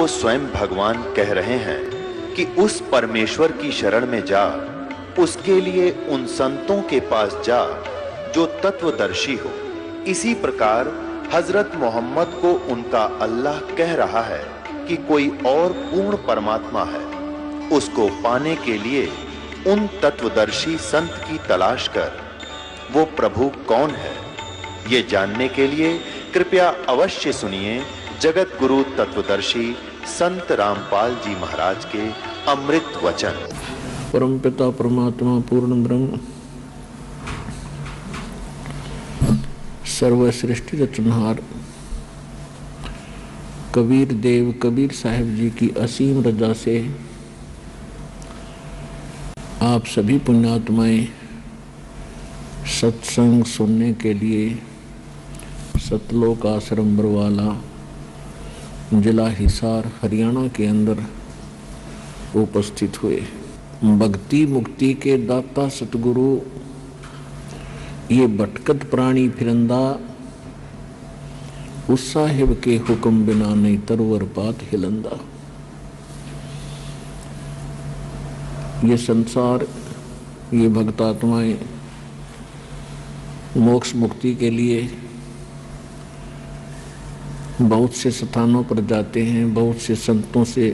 स्वयं भगवान कह रहे हैं कि उस परमेश्वर की शरण में जा, उसके लिए उन संतों के पास जा जो तत्वदर्शी हो। इसी प्रकार हजरत मोहम्मद को उनका अल्लाह कह रहा है कि कोई और पूर्ण परमात्मा है। उसको पाने के लिए उन तत्वदर्शी संत की तलाश कर। वो प्रभु कौन है, ये जानने के लिए कृपया अवश्य सुनिए जगत गुरु तत्वदर्शी संत रामपाल जी महाराज के अमृत वचन। परम पिता परमात्मा पूर्ण ब्रह्म सर्व सृष्टि रचनहार कबीर देव कबीर साहिब जी की असीम रजा से आप सभी पुण्यात्माएं सत्संग सुनने के लिए सतलोक आश्रम बरवाला जिला हिसार हरियाणा के अंदर उपस्थित हुए। भक्ति मुक्ति के दाता सतगुरु ये भटकत प्राणी फिरंदा, उस साहिब के हुक्म बिना नहीं तरवर पात हिलंदा। ये संसार, ये भक्तात्माएं मोक्ष मुक्ति के लिए बहुत से स्थानों पर जाते हैं, बहुत से संतों से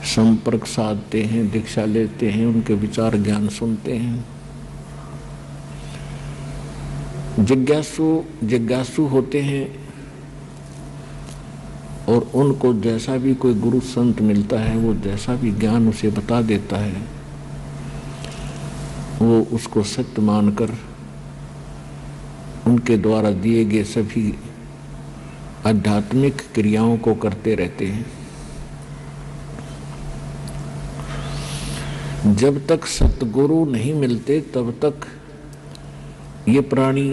संपर्क साधते हैं, दीक्षा लेते हैं, उनके विचार ज्ञान सुनते हैं। जिज्ञासु होते हैं और उनको जैसा भी कोई गुरु संत मिलता है, वो जैसा भी ज्ञान उसे बता देता है, वो उसको सत्य मानकर उनके द्वारा दिए गए सभी आध्यात्मिक क्रियाओं को करते रहते हैं। जब तक सतगुरु नहीं मिलते तब तक ये प्राणी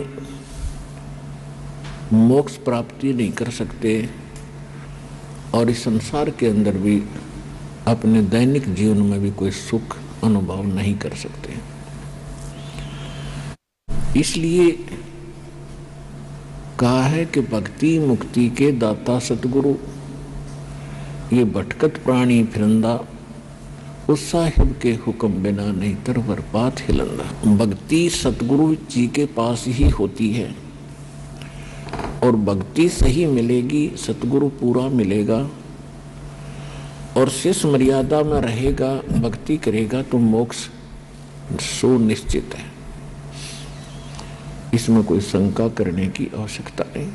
मोक्ष प्राप्ति नहीं कर सकते और इस संसार के अंदर भी अपने दैनिक जीवन में भी कोई सुख अनुभव नहीं कर सकते। इसलिए कहा है कि भक्ति मुक्ति के दाता सतगुरु ये भटकत प्राणी फिरंदा, उस साहिब के हुक्म बिना नहीं तरवर पात हिलंदा। भक्ति सतगुरु जी के पास ही होती है और भक्ति सही मिलेगी, सतगुरु पूरा मिलेगा और शेष मर्यादा में रहेगा, भक्ति करेगा तो मोक्ष सुनिश्चित है। इसमें कोई शंका करने की आवश्यकता नहीं।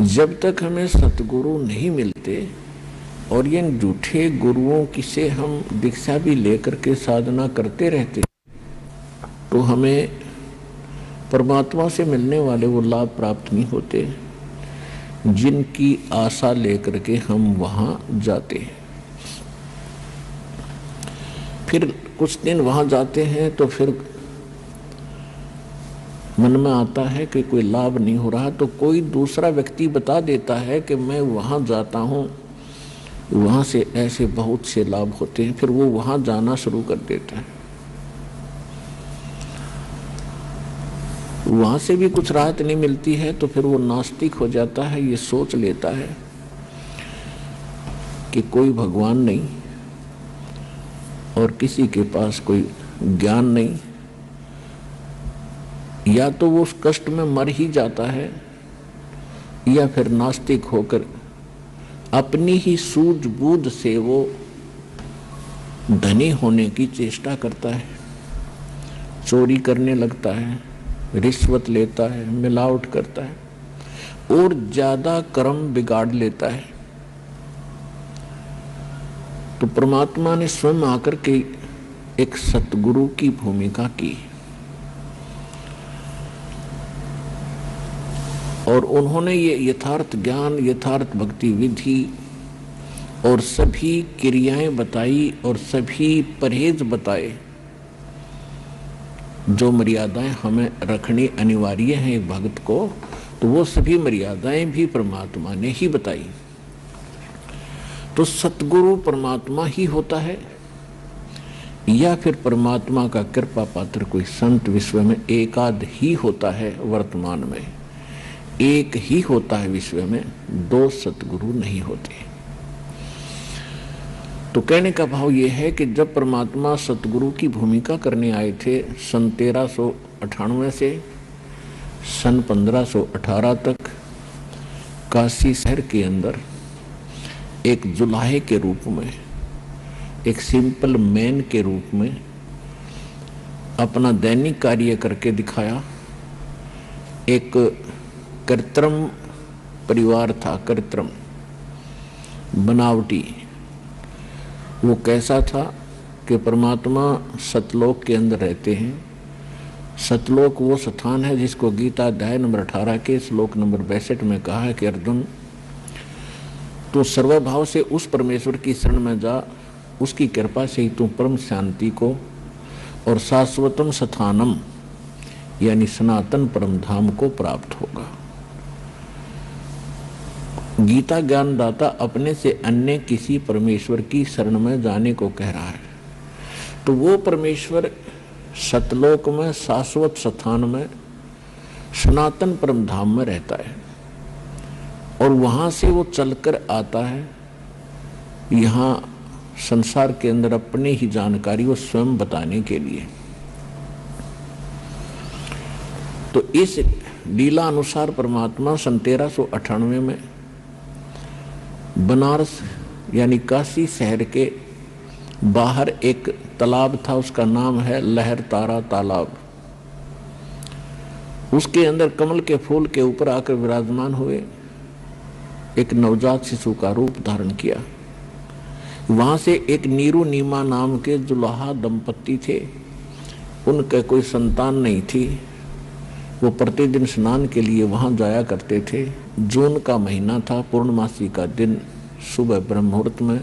जब तक हमें सतगुरु नहीं मिलते और ये झूठे गुरुओं की से हम दीक्षा भी लेकर के साधना करते रहते, तो हमें परमात्मा से मिलने वाले वो लाभ प्राप्त नहीं होते जिनकी आशा लेकर के हम वहां जाते हैं। फिर कुछ दिन वहां जाते हैं तो फिर मन में आता है कि कोई लाभ नहीं हो रहा, तो कोई दूसरा व्यक्ति बता देता है कि मैं वहां जाता हूं, वहां से ऐसे बहुत से लाभ होते हैं। फिर वो वहां जाना शुरू कर देता है, वहां से भी कुछ राहत नहीं मिलती है तो फिर वो नास्तिक हो जाता है। ये सोच लेता है कि कोई भगवान नहीं और किसी के पास कोई ज्ञान नहीं, या तो वो उस कष्ट में मर ही जाता है या फिर नास्तिक होकर अपनी ही सूझबूझ से वो धनी होने की चेष्टा करता है, चोरी करने लगता है, रिश्वत लेता है, मिलावट करता है और ज्यादा कर्म बिगाड़ लेता है। तो परमात्मा ने स्वयं आकर के एक सतगुरु की भूमिका की और उन्होंने ये यथार्थ ज्ञान, यथार्थ भक्ति विधि और सभी क्रियाएं बताई और सभी परहेज बताए जो मर्यादाएं हमें रखनी अनिवार्य हैं एक भक्त को, तो वो सभी मर्यादाएं भी परमात्मा ने ही बताई। तो सतगुरु परमात्मा ही होता है या फिर परमात्मा का कृपा पात्र कोई संत विश्व में एकाध ही होता है वर्तमान में। एक ही होता है विश्व में, दो सतगुरु नहीं होते। तो कहने का भाव यह है कि जब परमात्मा सतगुरु की भूमिका करने आए थे सन 1398 से सन 1518 तक काशी शहर के अंदर एक जुलाहे के रूप में, एक सिंपल मैन के रूप में अपना दैनिक कार्य करके दिखाया। एक कृत्रिम परिवार था, कृत्रिम बनावटी। वो कैसा था कि परमात्मा सतलोक के अंदर रहते हैं। सतलोक वो स्थान है जिसको गीता अध्याय नंबर 18 के श्लोक नंबर 62 में कहा है कि अर्जुन, तू सर्वभाव से उस परमेश्वर की शरण में जा, उसकी कृपा से ही तू परम शांति को और शाश्वतम स्थानम यानी सनातन परम धाम को प्राप्त होगा। गीता ज्ञानदाता अपने से अन्य किसी परमेश्वर की शरण में जाने को कह रहा है। तो वो परमेश्वर सतलोक में, शाश्वत स्थान में, सनातन परम धाम में रहता है और वहां से वो चलकर आता है यहाँ संसार के अंदर अपने ही जानकारी वो स्वयं बताने के लिए। तो इस लीला अनुसार परमात्मा सन 1398 में बनारस यानी काशी शहर के बाहर एक तालाब था, उसका नाम है लहर तारा तालाब। उसके अंदर कमल के फूल के ऊपर आकर विराजमान हुए, एक नवजात शिशु का रूप धारण किया। वहां से एक नीरू नीमा नाम के जुलाहा दंपत्ति थे, उनके कोई संतान नहीं थी। वो प्रतिदिन स्नान के लिए वहां जाया करते थे। जून का महीना था, पूर्णमासी का दिन, सुबह ब्रह्म मुहूर्त में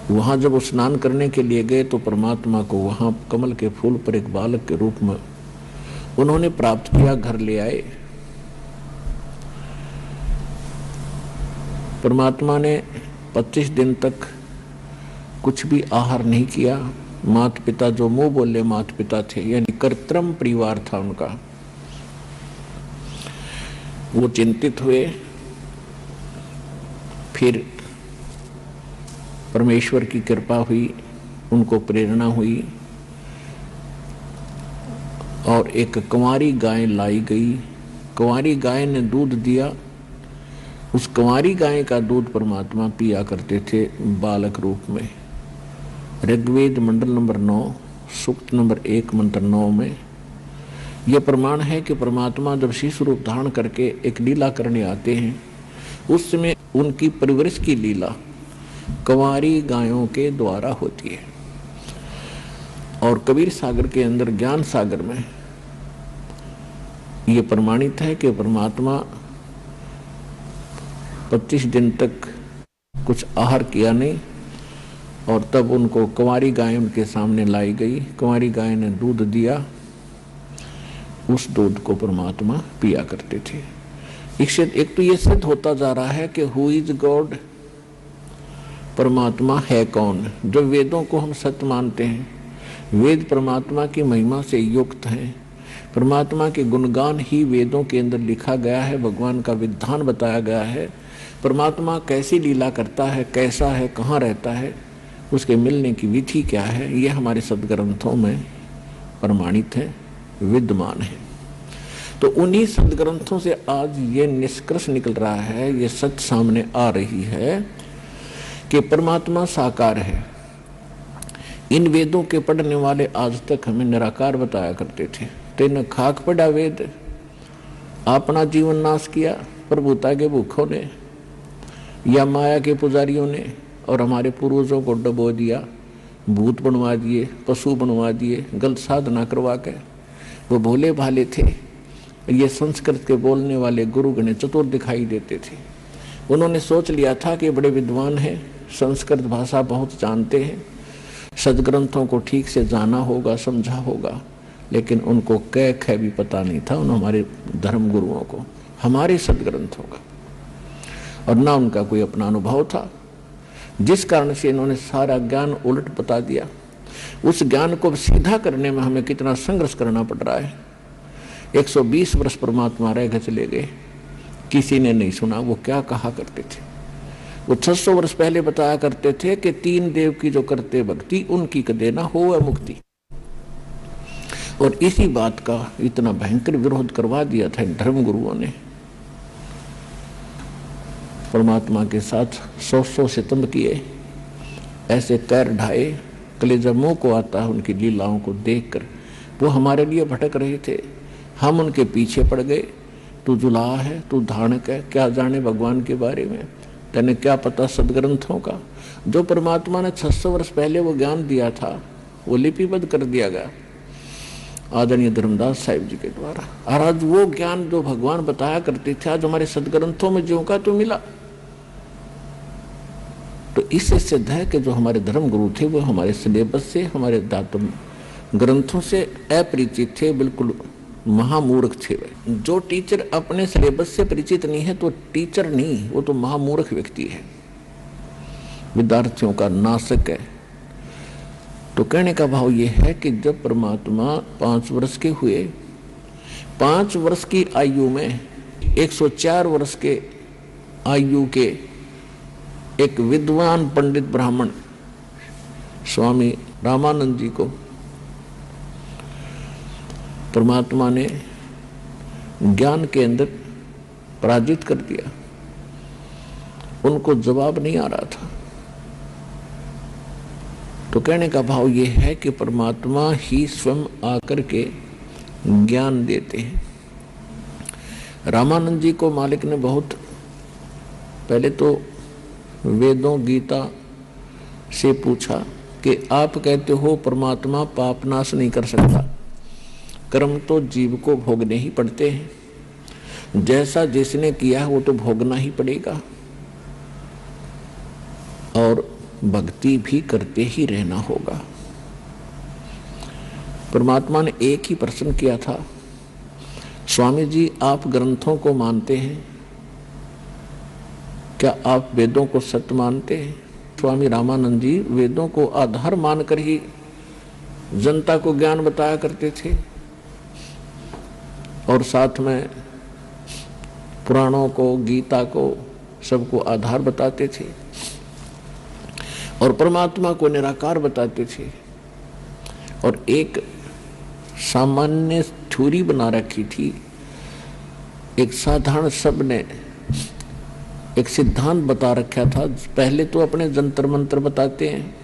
वहां जब वो स्नान करने के लिए गए तो परमात्मा को वहां कमल के फूल पर एक बालक के रूप में उन्होंने प्राप्त किया, घर ले आए। परमात्मा ने 25 दिन तक कुछ भी आहार नहीं किया। माता पिता जो मुंह बोले माता पिता थे, यानी कृत्रिम परिवार था उनका, वो चिंतित हुए। फिर परमेश्वर की कृपा हुई, उनको प्रेरणा हुई और एक कुंवारी गाय लाई गई। कुंवारी गाय ने दूध दिया। उस कुंवारी गाय का दूध परमात्मा पिया करते थे बालक रूप में। ऋग्वेद मंडल नंबर 9 सूक्त नंबर 1 मंत्र 9 में यह प्रमाण है कि परमात्मा जब शिशु रूप धारण करके एक लीला करने आते हैं, उस समय उनकी परवरिश की लीला कुंवारी गायों के द्वारा होती है। और कबीर सागर के अंदर, ज्ञान सागर में यह प्रमाणित है कि परमात्मा 25 दिन तक कुछ आहार किया नहीं और तब उनको कुंवारी गाय उनके सामने लाई गई। कुंवारी गाय ने दूध दिया, उस दूध को परमात्मा पिया करते थे। एक तो ये सिद्ध होता जा रहा है कि हु इज गॉड, परमात्मा है कौन। जो वेदों को हम सत्य मानते हैं, वेद परमात्मा की महिमा से युक्त हैं, परमात्मा के गुणगान ही वेदों के अंदर लिखा गया है, भगवान का विधान बताया गया है। परमात्मा कैसी लीला करता है, कैसा है, कहाँ रहता है, उसके मिलने की विधि क्या है, यह हमारे सदग्रंथों में प्रमाणित है, विद्यमान है। तो उन्हीं सदग्रंथों से आज ये निष्कर्ष निकल रहा है, ये सत्य सामने आ रही है कि परमात्मा साकार है। इन वेदों के पढ़ने वाले आज तक हमें निराकार बताया करते थे। तेन खाक पढ़ा वेद, अपना जीवन नाश किया प्रभुता के भूखों ने या माया के पुजारियों ने, और हमारे पूर्वजों को डबो दिया, भूत बनवा दिए, पशु बनवा दिए, गलत साधना करवा के। वो भोले भाले थे। ये संस्कृत के बोलने वाले गुरु गणे चतुर दिखाई देते थे। उन्होंने सोच लिया था कि बड़े विद्वान हैं, संस्कृत भाषा बहुत जानते हैं, सदग्रंथों को ठीक से जाना होगा, समझा होगा, लेकिन उनको कै ख भी पता नहीं था उन हमारे धर्म गुरुओं को, हमारे सदग्रंथों का, और ना उनका कोई अपना अनुभव था, जिस कारण से इन्होंने सारा ज्ञान उलट बता दिया। उस ज्ञान को सीधा करने में हमें कितना संघर्ष करना पड़ रहा है। 120 वर्ष परमात्मा रह गए चले गए, किसी ने नहीं सुना वो क्या कहा करते थे। वो 600 वर्ष पहले बताया करते थे कि 3 देव की जो करते भक्ति उनकी कदे ना हो वह मुक्ति। और इसी बात का इतना भयंकर विरोध करवा दिया था इन धर्म गुरुओं ने। परमात्मा के साथ 100 सितम किए, ऐसे कैर ढाए, कलेजा मुंह को आता है उनकी लीलाओं को देखकर। वो हमारे लिए भटक रहे थे, हम उनके पीछे पड़ गए। तू जुलाहा है, तू धारणक है, क्या जाने भगवान के बारे में, तेने क्या पता सदग्रंथों का। जो परमात्मा ने 600 वर्ष पहले वो ज्ञान दिया था वो लिपिबद्ध कर दिया गया आदरणीय धर्मदास साहिब जी के द्वारा। और आज वो ज्ञान जो भगवान बताया करते थे आज हमारे सदग्रंथों में ज्यों का तो मिला। तो इससे सिद्ध है कि जो हमारे धर्म गुरु थे वो हमारे सिलेबस से, हमारे दातुम ग्रंथों से अपरिचित थे, बिल्कुल महामूर्ख थे। जो टीचर अपने सिलेबस से परिचित नहीं है तो टीचर नहीं, वो तो महामूर्ख व्यक्ति है, विद्यार्थियों का नाशक है। तो कहने का भाव ये है कि जब परमात्मा 5 वर्ष के हुए, 5 वर्ष की आयु में 104 वर्ष के आयु के एक विद्वान पंडित ब्राह्मण स्वामी रामानंद जी को परमात्मा ने ज्ञान के अंदर पराजित कर दिया। उनको जवाब नहीं आ रहा था। तो कहने का भाव ये है कि परमात्मा ही स्वयं आकर के ज्ञान देते हैं। रामानंद जी को मालिक ने बहुत पहले तो वेदों गीता से पूछा कि आप कहते हो परमात्मा पाप नाश नहीं कर सकता, कर्म तो जीव को भोगने ही पड़ते हैं, जैसा जिसने किया है वो तो भोगना ही पड़ेगा, और भक्ति भी करते ही रहना होगा। परमात्मा ने एक ही प्रश्न किया था, स्वामी जी आप ग्रंथों को मानते हैं, क्या आप वेदों को सत्य मानते हैं? स्वामी रामानंद जी वेदों को आधार मानकर ही जनता को ज्ञान बताया करते थे और साथ में पुराणों को, गीता को, सबको आधार बताते थे और परमात्मा को निराकार बताते थे। और एक सामान्य थ्योरी बना रखी थी, एक साधारण शब्द ने एक सिद्धांत बता रखा था। पहले तो अपने जंतर मंत्र बताते हैं,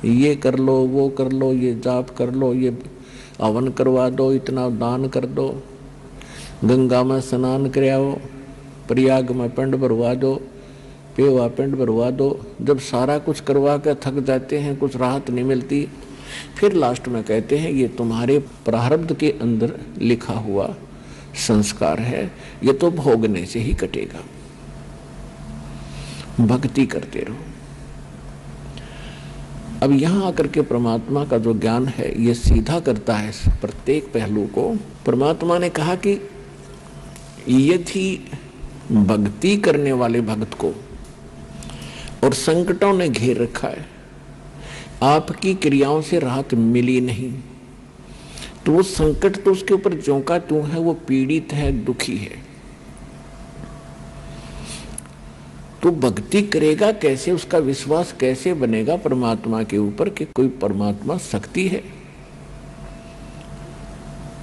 ये कर लो, वो कर लो, ये जाप कर लो, ये हवन करवा दो, इतना दान कर दो, गंगा में स्नान कराओ, प्रयाग में पिंड भरवा दो, पेवा पिंड भरवा दो। जब सारा कुछ करवा कर थक जाते हैं, कुछ राहत नहीं मिलती, फिर लास्ट में कहते हैं ये तुम्हारे प्रारब्ध के अंदर लिखा हुआ संस्कार है, ये तो भोगने से ही कटेगा, भक्ति करते रहो। अब यहां आकर के परमात्मा का जो ज्ञान है ये सीधा करता है प्रत्येक पहलू को। परमात्मा ने कहा कि यदि भक्ति करने वाले भक्त को और संकटों ने घेर रखा है, आपकी क्रियाओं से राहत मिली नहीं, तो वो संकट तो उसके ऊपर ज्यों का त्यों है, वो पीड़ित है, दुखी है। तो भक्ति करेगा कैसे, उसका विश्वास कैसे बनेगा परमात्मा के ऊपर कि कोई परमात्मा शक्ति है।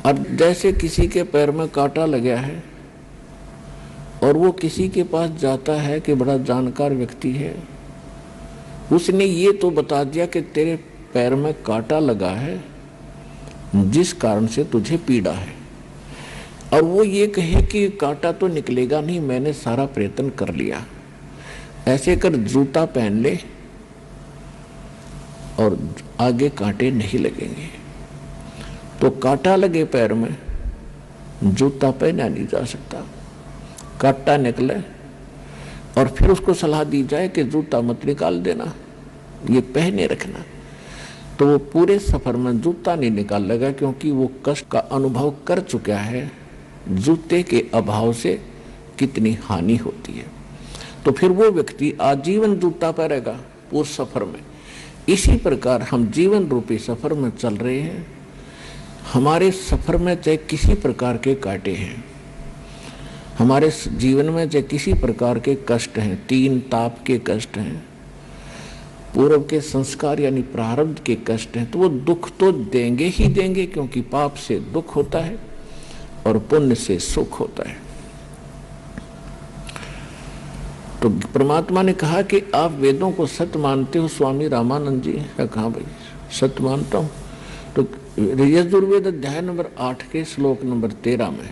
और जैसे किसी के पैर में कांटा लगा है और वो किसी के पास जाता है कि बड़ा जानकार व्यक्ति है, उसने ये तो बता दिया कि तेरे पैर में कांटा लगा है जिस कारण से तुझे पीड़ा है, और वो ये कहे कि कांटा तो निकलेगा नहीं, मैंने सारा प्रयत्न कर लिया, ऐसे कर जूता पहन ले और आगे कांटे नहीं लगेंगे। तो कांटा लगे पैर में, जूता पहना नहीं जा सकता, कांटा निकले और फिर उसको सलाह दी जाए कि जूता मत निकाल देना, ये पहने रखना, तो वो पूरे सफर में जूता नहीं निकाल लेगा, क्योंकि वो कष्ट का अनुभव कर चुका है जूते के अभाव से कितनी हानि होती है। तो फिर वो व्यक्ति आजीवन जूता पहनेगा उस सफर में। इसी प्रकार हम जीवन रूपी सफर में चल रहे हैं, हमारे सफर में चाहे किसी प्रकार के कांटे हैं, हमारे जीवन में चाहे किसी प्रकार के कष्ट हैं, 3 ताप के कष्ट हैं, पूर्व के संस्कार यानी प्रारब्ध के कष्ट हैं, तो वो दुख तो देंगे ही देंगे, क्योंकि पाप से दुख होता है और पुण्य से सुख होता है। तो परमात्मा ने कहा कि आप वेदों को सत्य मानते हो स्वामी रामानंद जी? कहा भाई सत्य मानता हूं। तो यजुर्वेद अध्याय नंबर 8 के श्लोक नंबर 13 में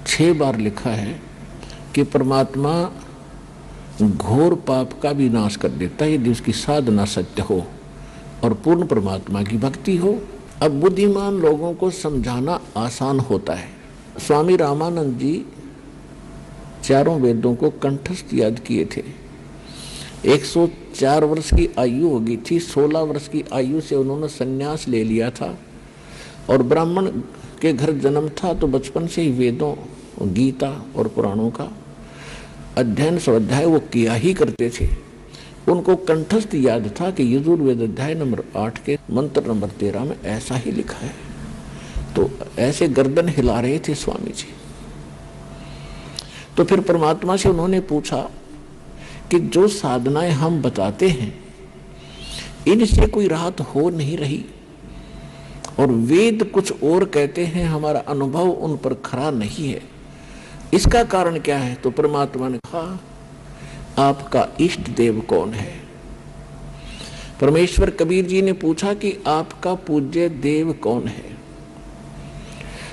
6 बार लिखा है कि परमात्मा घोर पाप का भी नाश कर देता है यदि उसकी साधना सत्य हो और पूर्ण परमात्मा की भक्ति हो। अब बुद्धिमान लोगों को समझाना आसान होता है। स्वामी रामानंद जी चारों वेदों को कंठस्थ याद किए थे। 104 वर्ष की आयु हो गई थी। 16 वर्ष की आयु से उन्होंने संन्यास ले लिया था और ब्राह्मण के घर जन्म था, तो बचपन से ही वेदों, गीता और पुराणों का अध्ययन स्वाध्याय वो किया ही करते थे। उनको कंठस्थ याद था कि यजुर्वेद अध्याय नंबर 8 के मंत्र नंबर 13 में ऐसा ही लिखा है। तो ऐसे गर्दन हिला रहे थे स्वामी जी। तो फिर परमात्मा से उन्होंने पूछा कि जो साधनाएं हम बताते हैं इनसे कोई राहत हो नहीं रही और वेद कुछ और कहते हैं, हमारा अनुभव उन पर खरा नहीं है, इसका कारण क्या है? तो परमात्मा ने कहा आपका इष्ट देव कौन है? परमेश्वर कबीर जी ने पूछा कि आपका पूज्य देव कौन है?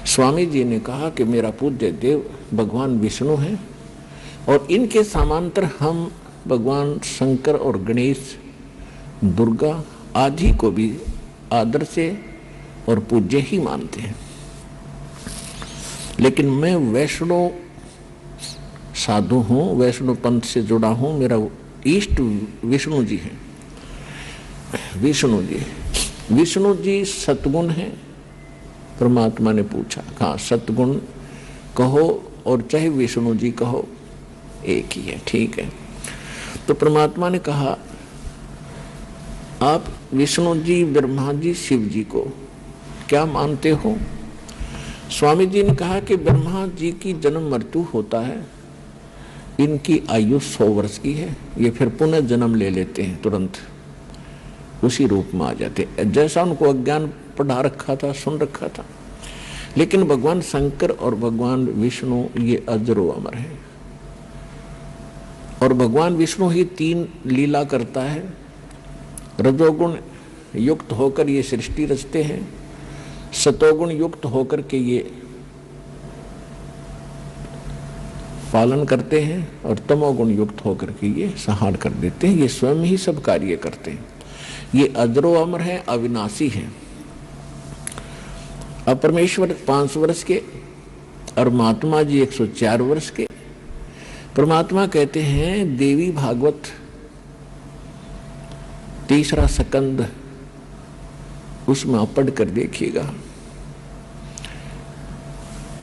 स्वामी जी ने कहा कि मेरा पूज्य देव भगवान विष्णु है और इनके समांतर हम भगवान शंकर और गणेश, दुर्गा आदि को भी आदर से और पूज्य ही मानते हैं। लेकिन मैं वैष्णव साधु हूँ, वैष्णव पंथ से जुड़ा हूँ, मेरा इष्ट विष्णु जी है। विष्णु जी सतगुण है? परमात्मा ने पूछा। कहा सतगुण कहो और चाहे विष्णु जी कहो, एक ही है, ठीक है। तो परमात्मा ने कहा आप विष्णु जी, ब्रह्मा जी, शिव जी को क्या मानते हो? स्वामी जी ने कहा कि ब्रह्मा जी की जन्म मृत्यु होता है, इनकी आयु 100 वर्ष की है, ये फिर पुनः जन्म ले लेते हैं, तुरंत उसी रूप में आ जाते हैं जैसा उनको अज्ञान पढ़ा रखा था, सुन रखा था। लेकिन भगवान शंकर और भगवान विष्णु ये अजरो अमर है और भगवान विष्णु ही 3 लीला करता है। रजोगुण युक्त होकर ये सृष्टि रचते हैं, सतोगुण युक्त होकर के ये पालन करते हैं और तमोगुण युक्त होकर के ये संहार कर देते हैं। ये स्वयं ही सब कार्य करते हैं। ये अजरो अमर है, अविनाशी है। अब परमेश्वर 500 वर्ष के और महात्मा जी 104 वर्ष के। परमात्मा कहते हैं देवी भागवत 3रा स्कंद, उसमें आप पढ़ कर देखिएगा।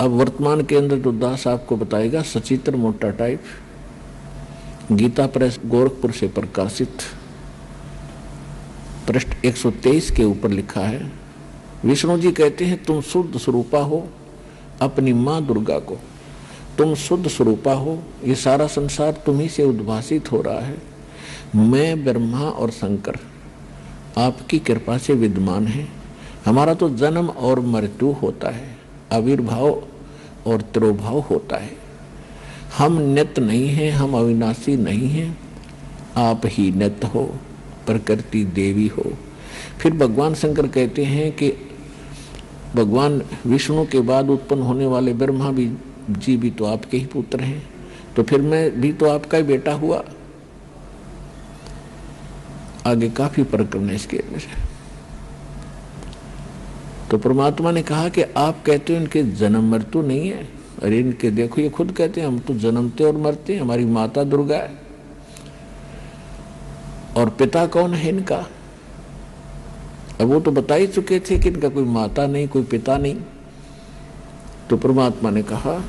अब वर्तमान के अंदर तो दास आपको बताएगा, सचित्र मोटा टाइप, गीता प्रेस गोरखपुर से प्रकाशित, पृष्ठ 123 के ऊपर लिखा है। विष्णु जी कहते हैं तुम शुद्ध स्वरूपा हो, अपनी माँ दुर्गा को तुम शुद्ध स्वरूपा हो, ये सारा संसार तुम्ही से उद्भासित हो रहा है। मैं ब्रह्मा और शंकर आपकी कृपा से विद्यमान है। हमारा तो जन्म और मृत्यु होता है, आविर्भाव और तिरोभाव होता है। हम नित्य नहीं हैं, हम अविनाशी नहीं हैं, आप ही नित्य हो, प्रकृति देवी हो। फिर भगवान शंकर कहते हैं कि भगवान विष्णु के बाद उत्पन्न होने वाले ब्रह्मा भी जी भी तो आपके ही पुत्र हैं, तो फिर मैं भी तो आपका ही बेटा हुआ। आगे काफी प्रकरण है इसके अंदर। तो परमात्मा ने कहा कि आप कहते हो इनके जन्म मृत्यु नहीं है, अरे इनके देखो ये खुद कहते हैं हम तो जन्मते और मरते हैं, हमारी माता दुर्गा है। और पिता कौन है इनका? अब वो तो बता ही चुके थे कि इनका कोई माता नहीं, कोई पिता नहीं। तो परमात्मा ने कहा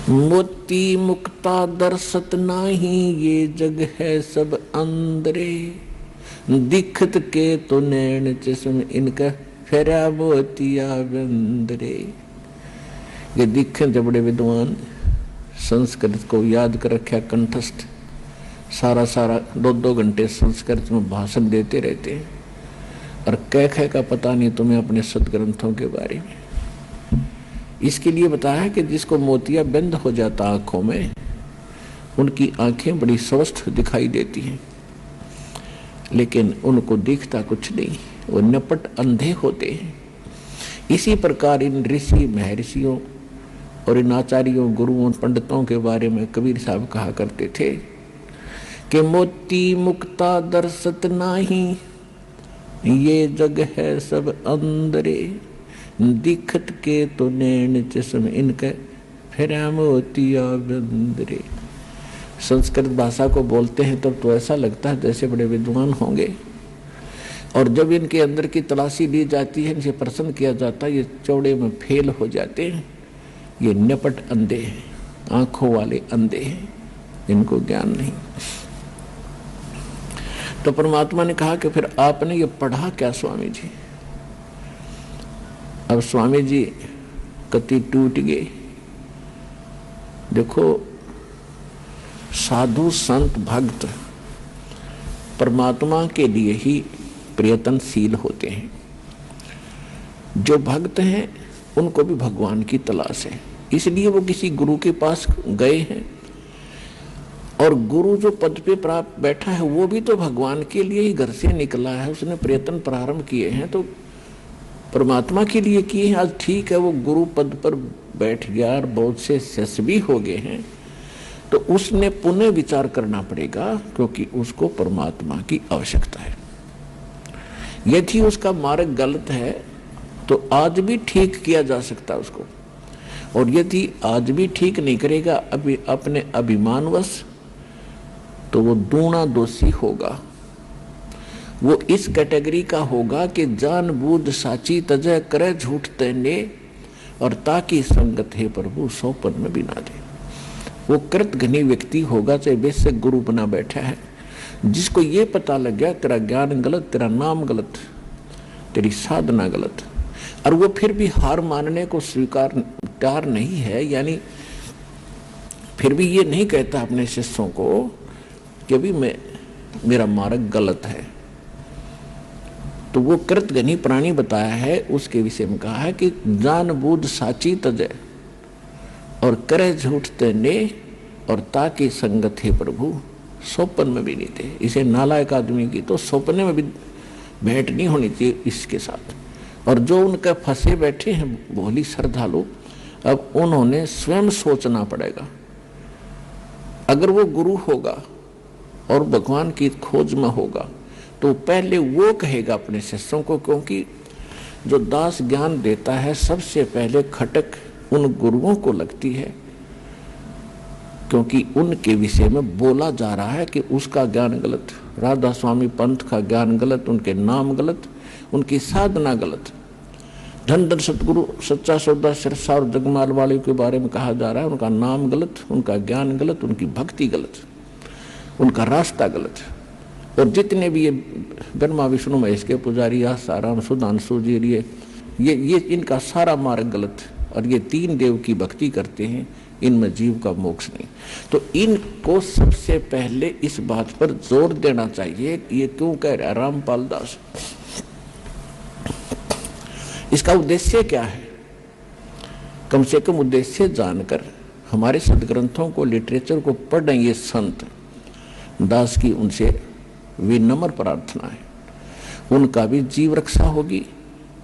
मोती मुक्ता दर्शत नाही, ये जग है सब अंदरे। दिखत के तो नैन चश्म इनका फेरा मोतिया बंदरे। ये दिखे जब बड़े विद्वान संस्कृत को याद कर रखा कंठस्थ, सारा 2-2 घंटे संस्कृत में भाषण देते रहते हैं और कह का पता नहीं तुम्हें अपने सदग्रंथों के बारे में। इसके लिए बताया कि जिसको मोतिया बंद हो जाता आंखों में, उनकी आंखें बड़ी स्वस्थ दिखाई देती हैं, लेकिन उनको दिखता कुछ नहीं, वो नपट अंधे होते हैं। इसी प्रकार इन ऋषि महर्षियों और इन आचार्यों गुरुओं पंडितों के बारे में कबीर साहब कहा करते थे कि मोती मुक्ता दर्शत नाही, ये जग है सब अंदरे। दिखत के तो नैन चश्म इनके फेरा मोतिया बंदरे। संस्कृत भाषा को बोलते हैं तब तो ऐसा लगता है जैसे बड़े विद्वान होंगे, और जब इनके अंदर की तलाशी ली जाती है, इनसे प्रश्न किया जाता है, ये चौड़े में फेल हो जाते हैं। ये नपट अंधे हैं, आंखों वाले अंधे हैं, इनको ज्ञान नहीं। तो परमात्मा ने कहा कि फिर आपने ये पढ़ा क्या स्वामी जी? अब स्वामी जी कति टूट गए। देखो, साधु संत भक्त परमात्मा के लिए ही प्रयत्नशील होते हैं। जो भक्त हैं उनको भी भगवान की तलाश है, इसलिए वो किसी गुरु के पास गए हैं। और गुरु जो पद पे प्राप्त बैठा है वो भी तो भगवान के लिए ही घर से निकला है, उसने प्रयत्न प्रारंभ किए हैं तो परमात्मा के लिए किए हैं। आज ठीक है वो गुरु पद पर बैठ गया और बहुत से यशस्वी हो गए हैं, तो उसने पुनः विचार करना पड़ेगा, क्योंकि उसको परमात्मा की आवश्यकता है। यदि उसका मार्ग गलत है तो आज भी ठीक किया जा सकता है उसको, और यदि आज भी ठीक नहीं करेगा अभी अपने अभिमानवश, तो वो दूना दोषी होगा। वो इस कैटेगरी का होगा कि जानबूझ साची तजय करे झूठ तने, और ताकि संगत है प्रभु सौपन में बिना दे। वो कृतघ्नी व्यक्ति होगा, चाहे बेशक गुरु बना बैठा है, जिसको ये पता लग गया तेरा ज्ञान गलत, तेरा नाम गलत, तेरी साधना गलत, और वो फिर भी हार मानने को स्वीकार तैयार नहीं है, यानी फिर भी ये नहीं कहता अपने शिष्यों को कि भी मेरा मार्ग गलत है, तो वो कृतघ्नी प्राणी बताया है। उसके विषय में कहा है कि जानबूझ साची तजय और करे झूठ तने, और ताकि संगत है प्रभु सौपन में भी नहीं थे। इसे नालायक आदमी की तो सौपने में भी भेंट नहीं होनी चाहिए इसके साथ। और जो उनका फंसे बैठे हैं भोली श्रद्धालु, अब उन्होंने स्वयं सोचना पड़ेगा। अगर वो गुरु होगा और भगवान की खोज में होगा तो पहले वो कहेगा अपने शिष्यों को, क्योंकि जो दास ज्ञान देता है सबसे पहले खटक उन गुरुओं को लगती है, क्योंकि उनके विषय में बोला जा रहा है कि उसका ज्ञान गलत, राधा स्वामी पंथ का ज्ञान गलत, उनके नाम गलत, उनकी साधना गलत। धन धन सतगुरु सच्चा सौदा सिरसा और जगमाल वाले के बारे में कहा जा रहा है, उनका नाम गलत, उनका ज्ञान गलत, उनकी भक्ति गलत, उनका रास्ता गलत। और जितने भी ये ब्रह्मा विष्णु महेश के पुजारी, आसाराम सुधांशु जी, ये इनका सारा मार्ग गलत, और ये 3 देव की भक्ति करते हैं, इनमें जीव का मोक्ष नहीं। तो इनको सबसे पहले इस बात पर जोर देना चाहिए। ये क्यों कह रहा है रामपाल दास? इसका उद्देश्य क्या है? कम से कम उद्देश्य जानकर हमारे सदग्रंथों को, लिटरेचर को पढ़ रहे ये संत दास की उनसे विनम्र प्रार्थना है, उनका भी जीव रक्षा होगी।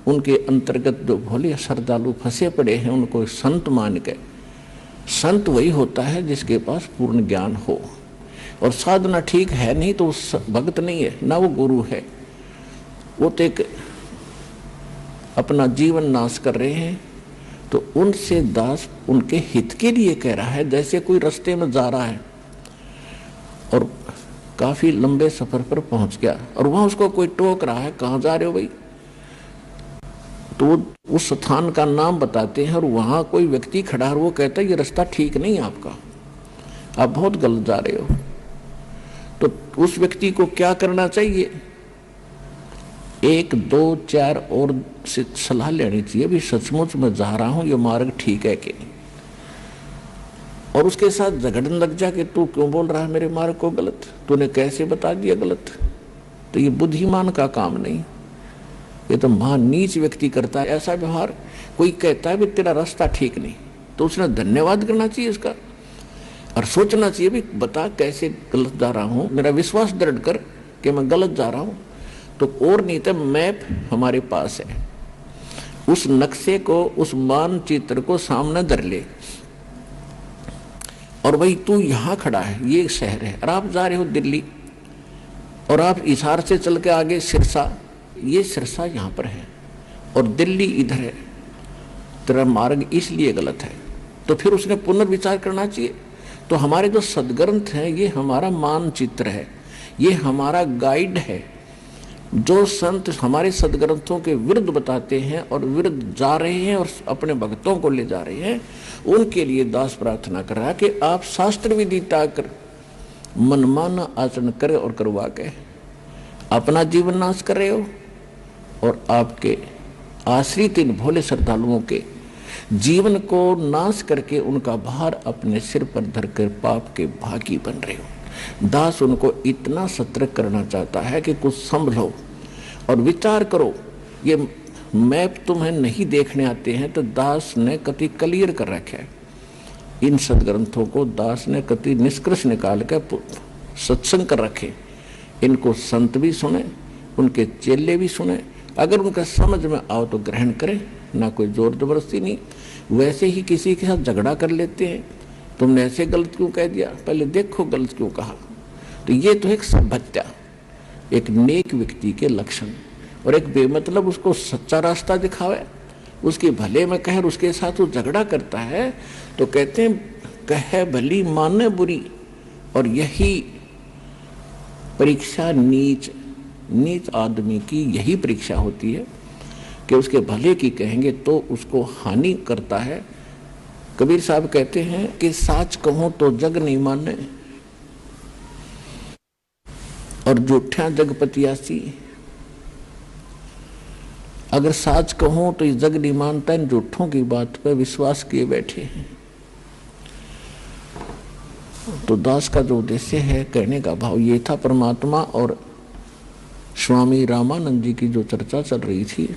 उनके अंतर्गत जो भोले श्रद्धालु फंसे पड़े हैं उनको संत मान के, संत वही होता है जिसके पास पूर्ण ज्ञान हो, और साधना ठीक है नहीं तो उस भक्त नहीं है, ना वो गुरु है। वो तो एक अपना जीवन नाश कर रहे हैं। तो उनसे दास उनके हित के लिए कह रहा है। जैसे कोई रास्ते में जा रहा है और काफी लंबे सफर पर पहुंच गया और वहां उसको कोई टोक रहा है, कहाँ जा रहे हो भाई? तो उस स्थान का नाम बताते हैं और वहां कोई व्यक्ति खड़ा है, वो कहता है ये रास्ता ठीक नहीं है आपका, आप बहुत गलत जा रहे हो। तो उस व्यक्ति को क्या करना चाहिए? एक दो चार और से सलाह लेनी चाहिए, भी सचमुच मैं जा रहा हूं, ये मार्ग ठीक है कि नहीं। और उसके साथ झगड़ने लग जा कि तू क्यों बोल रहा है मेरे मार्ग को गलत, तूने कैसे बता दिया गलत। तो ये बुद्धिमान का काम नहीं, ये तो महान नीच व्यक्ति करता है ऐसा व्यवहार। कोई कहता है भी तेरा रास्ता ठीक नहीं, तो उसने धन्यवाद करना चाहिए इसका, और सोचना चाहिए भी बता कैसे गलत जा रहा हूं, मेरा विश्वास दृढ़ कर कि मैं गलत जा रहा हूं। तो और नहीं तो मैप हमारे पास है, उस नक्शे को, उस मानचित्र को सामने धर ले, और भाई तू यहां खड़ा है, ये शहर है, और आप जा रहे हो दिल्ली, और आप हिसार से चल के आगे सिरसा, ये सिरसा यहां पर है और दिल्ली इधर है, तेरा मार्ग इसलिए गलत है। तो फिर उसने पुनर्विचार करना चाहिए। तो हमारे जो सदग्रंथ हैं ये हमारा मानचित्र है, ये हमारा गाइड है। जो संत हमारे सदग्रंथों के विरुद्ध बताते हैं और विरुद्ध जा रहे हैं और अपने भक्तों को ले जा रहे हैं, उनके लिए दास प्रार्थना कर रहा है कि आप शास्त्र विधि त्याग कर मनमाना आचरण करे और करवा के अपना जीवन नाश कर रहे हो, और आपके आश्रित इन भोले श्रद्धालुओं के जीवन को नाश करके उनका भार अपने सिर पर धरकर पाप के भागी बन रहे हो। दास उनको इतना सतर्क करना चाहता है कि कुछ संभलो और विचार करो। ये मैप तुम्हें नहीं देखने आते हैं तो दास ने कति क्लियर कर रखा है। इन सदग्रंथों को दास ने कति निष्कर्ष निकाल कर सत्संग कर रखे। इनको संत भी सुने, उनके चेले भी सुने, अगर उनका समझ में आओ तो ग्रहण करें, ना कोई जोर जबरदस्ती नहीं। वैसे ही किसी के साथ झगड़ा कर लेते हैं, तुमने ऐसे गलत क्यों कह दिया, पहले देखो गलत क्यों कहा। तो ये तो एक सभ्यता, एक नेक व्यक्ति के लक्षण। और एक बेमतलब उसको सच्चा रास्ता दिखावे, उसके भले में कहे, उसके साथ वो झगड़ा करता है तो कहते हैं कहे भली माने बुरी। और यही परीक्षा नीच आदमी की यही परीक्षा होती है कि उसके भले की कहेंगे तो उसको हानि करता है। कबीर साहब कहते हैं कि साच कहूं तो जग नहीं माने और झूठा जगपतियासी। अगर साच कहूं तो ये जग नहीं मानता, इन झूठों की बात पर विश्वास किए बैठे हैं। तो दास का जो उद्देश्य है, कहने का भाव ये था। परमात्मा और स्वामी रामानंद जी की जो चर्चा चल रही थी,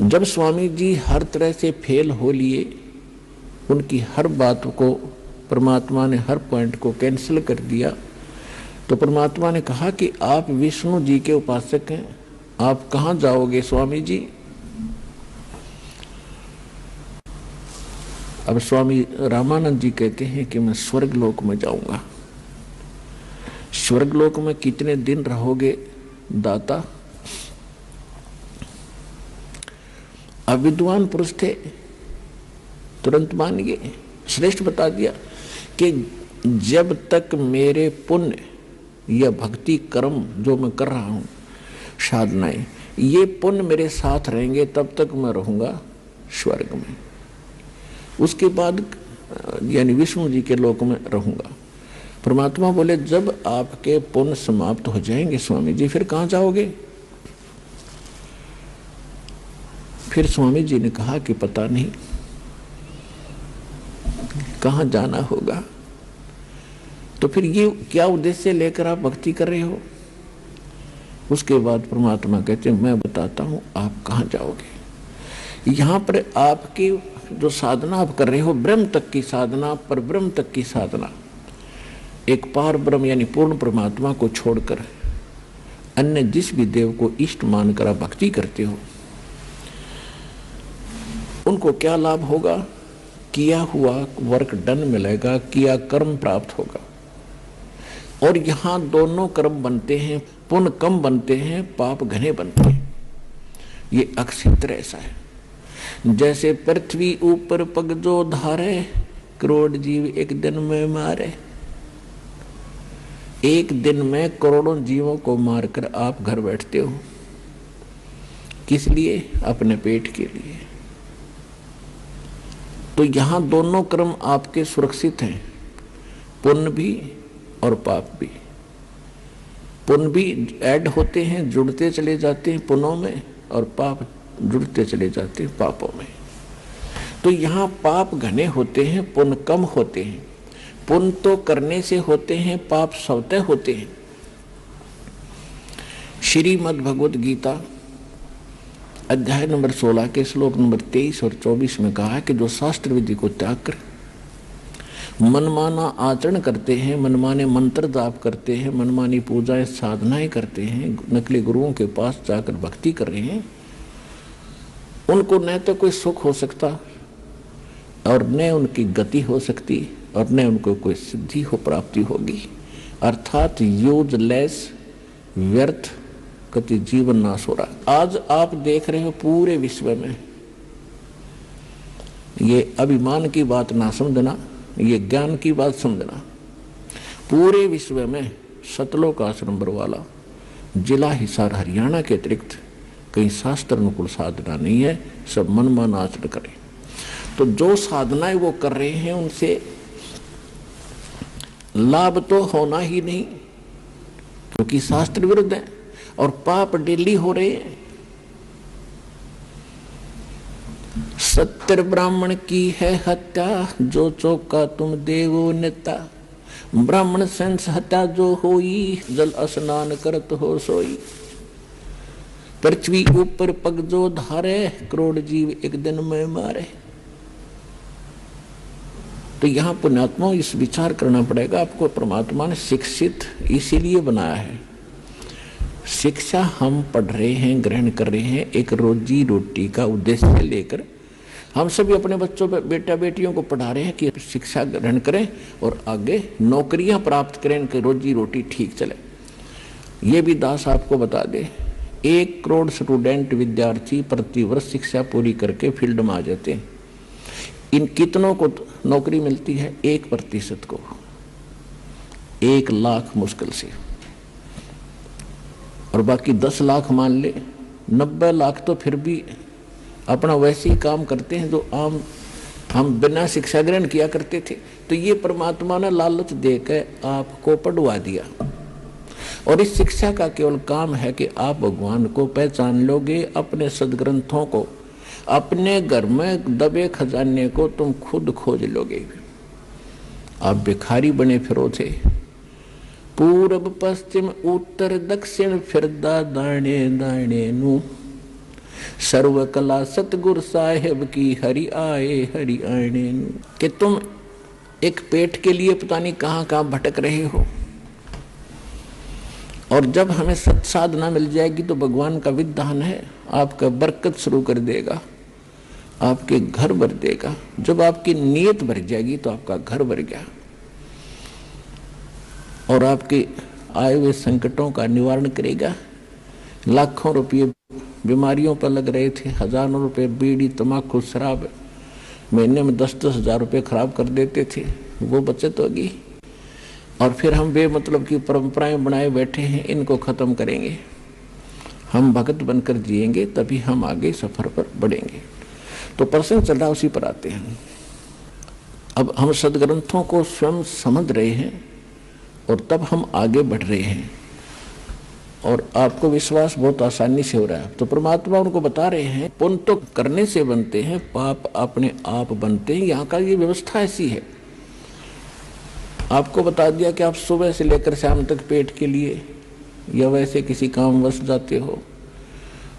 जब स्वामी जी हर तरह से फेल हो लिए, उनकी हर बात को परमात्मा ने, हर पॉइंट को कैंसिल कर दिया, तो परमात्मा ने कहा कि आप विष्णु जी के उपासक हैं, आप कहाँ जाओगे स्वामी जी। अब स्वामी रामानंद जी कहते हैं कि मैं स्वर्ग लोक में जाऊंगा। स्वर्ग लोक में कितने दिन रहोगे दाता। अब विद्वान पुरुष थे, तुरंत मान गए, श्रेष्ठ बता दिया कि जब तक मेरे पुण्य या भक्ति कर्म जो मैं कर रहा हूं, साधनाएं, ये पुण्य मेरे साथ रहेंगे तब तक मैं रहूंगा स्वर्ग में। उसके बाद यानी विष्णु जी के लोक में रहूंगा। परमात्मा बोले जब आपके पुण्य समाप्त हो जाएंगे स्वामी जी, फिर कहाँ जाओगे। फिर स्वामी जी ने कहा कि पता नहीं कहाँ जाना होगा। तो फिर ये क्या उद्देश्य लेकर आप भक्ति कर रहे हो। उसके बाद परमात्मा कहते हैं मैं बताता हूं आप कहाँ जाओगे। यहां पर आपकी जो साधना आप कर रहे हो, ब्रह्म तक की साधना, पर ब्रह्म तक की साधना, एक पार ब्रह्म यानी पूर्ण परमात्मा को छोड़कर अन्य जिस भी देव को इष्ट मानकर आप भक्ति करते हो, उनको क्या लाभ होगा। किया हुआ वर्क डन मिलेगा, किया कर्म प्राप्त होगा। और यहां दोनों कर्म बनते हैं, पुण्य कम बनते हैं, पाप घने बनते हैं। ये अक्षित्र ऐसा है। जैसे पृथ्वी ऊपर पग जो धारे, करोड़ जीव एक दिन में मारे। एक दिन में करोड़ों जीवों को मारकर आप घर बैठते हो, किस लिए, अपने पेट के लिए। तो यहां दोनों कर्म आपके सुरक्षित हैं, पुण्य भी और पाप भी। पुण्य भी ऐड होते हैं, जुड़ते चले जाते हैं पुण्यों में, और पाप जुड़ते चले जाते हैं पापों में। तो यहाँ पाप घने होते हैं, पुण्य कम होते हैं। पुण्य तो करने से होते हैं, पाप स्वतः होते हैं। श्रीमद् भगवद गीता अध्याय नंबर 16 के श्लोक नंबर 23 और 24 में कहा है कि जो शास्त्र विधि को त्याग कर मनमाना आचरण करते हैं, मनमाने मंत्र जाप करते हैं, मनमानी पूजाएं साधनाएं करते हैं, नकली गुरुओं के पास जाकर भक्ति कर रहे हैं, उनको न तो कोई सुख हो सकता और न उनकी गति हो सकती और न उनको कोई सिद्धि हो प्राप्ति होगी। अर्थात यूजलेस, व्यर्थ गति, जीवन नाश हो रहा। आज आप देख रहे हो पूरे विश्व में, ये अभिमान की बात ना समझना, ये ज्ञान की बात समझना, पूरे विश्व में सतलोक आश्रम बरवाला जिला हिसार हरियाणा के अतिरिक्त कहीं शास्त्र अनुकूल साधना नहीं है। सब मनमाना आचरण करें। तो जो साधनाएं वो कर रहे हैं उनसे लाभ तो होना ही नहीं, क्योंकि शास्त्र विरुद्ध है और पाप डेली हो रहे हैं। सत्तर ब्राह्मण की है हत्या, जो चौका तुम देवो नेता। ब्राह्मण सेंस हत्या जो होई, जल स्नान करत हो सोई। पृथ्वी ऊपर पग जो धारे, करोड़ जीव एक दिन में मारे। तो यहाँ पुण्यात्मा इस विचार करना पड़ेगा, आपको परमात्मा ने शिक्षित इसीलिए बनाया है। शिक्षा हम पढ़ रहे हैं, ग्रहण कर रहे हैं, एक रोजी रोटी का उद्देश्य लेकर हम सभी अपने बच्चों बेटा बेटियों को पढ़ा रहे हैं कि शिक्षा ग्रहण करें और आगे नौकरियां प्राप्त करें, इनकी रोजी रोटी ठीक चले। ये भी दास आपको बता दे, 1 करोड़ स्टूडेंट विद्यार्थी प्रतिवर्ष शिक्षा पूरी करके फील्ड में आ जाते हैं। इन कितनों को नौकरी मिलती है? 1% को। 1 लाख मुश्किल से, और बाकी 10 लाख मान ले, 90 लाख तो फिर भी अपना वैसे ही काम करते हैं जो आम हम बिना शिक्षा ग्रहण किया करते थे। तो ये परमात्मा ने लालच देकर आपको पढ़वा दिया, और इस शिक्षा का केवल काम है कि आप भगवान को पहचान लोगे। अपने सदग्रंथों को, अपने घर में दबे खजाने को तुम खुद खोज लोगे। आप भिखारी बने फिरो थे, पूर्व पश्चिम उत्तर दक्षिण फिरदा दाणे दाणे नू। सर्व कला सतगुरु साहेब की हरि आए हरि आने नू। कि तुम एक पेट के लिए पता नहीं कहाँ कहाँ भटक रहे हो, और जब हमें सत साधना मिल जाएगी तो भगवान का विधान है आपका बरकत शुरू कर देगा, आपके घर भर देगा। जब आपकी नीयत भर जाएगी तो आपका घर भर गया, और आपके आए हुए संकटों का निवारण करेगा। लाखों रुपये बीमारियों पर लग रहे थे, हजारों रुपये बीड़ी तंबाकू शराब, महीने में 10-10 हजार रुपये खराब कर देते थे, वो बचत होगी। और फिर हम बेमतलब की परंपराएं बनाए बैठे हैं, इनको खत्म करेंगे। हम भगत बनकर जिएंगे, तभी हम आगे सफर पर बढ़ेंगे। तो प्रश्न चल रहा, उसी पर आते हैं। अब हम सदग्रंथों को स्वयं समझ रहे हैं और तब हम आगे बढ़ रहे हैं, और आपको विश्वास बहुत आसानी से हो रहा है। तो परमात्मा उनको बता रहे हैं, पुण्य तो करने से बनते हैं, पाप अपने आप बनते हैं। यहाँ का ये व्यवस्था ऐसी है। आपको बता दिया कि आप सुबह से लेकर शाम तक पेट के लिए या वैसे किसी कामवश जाते हो,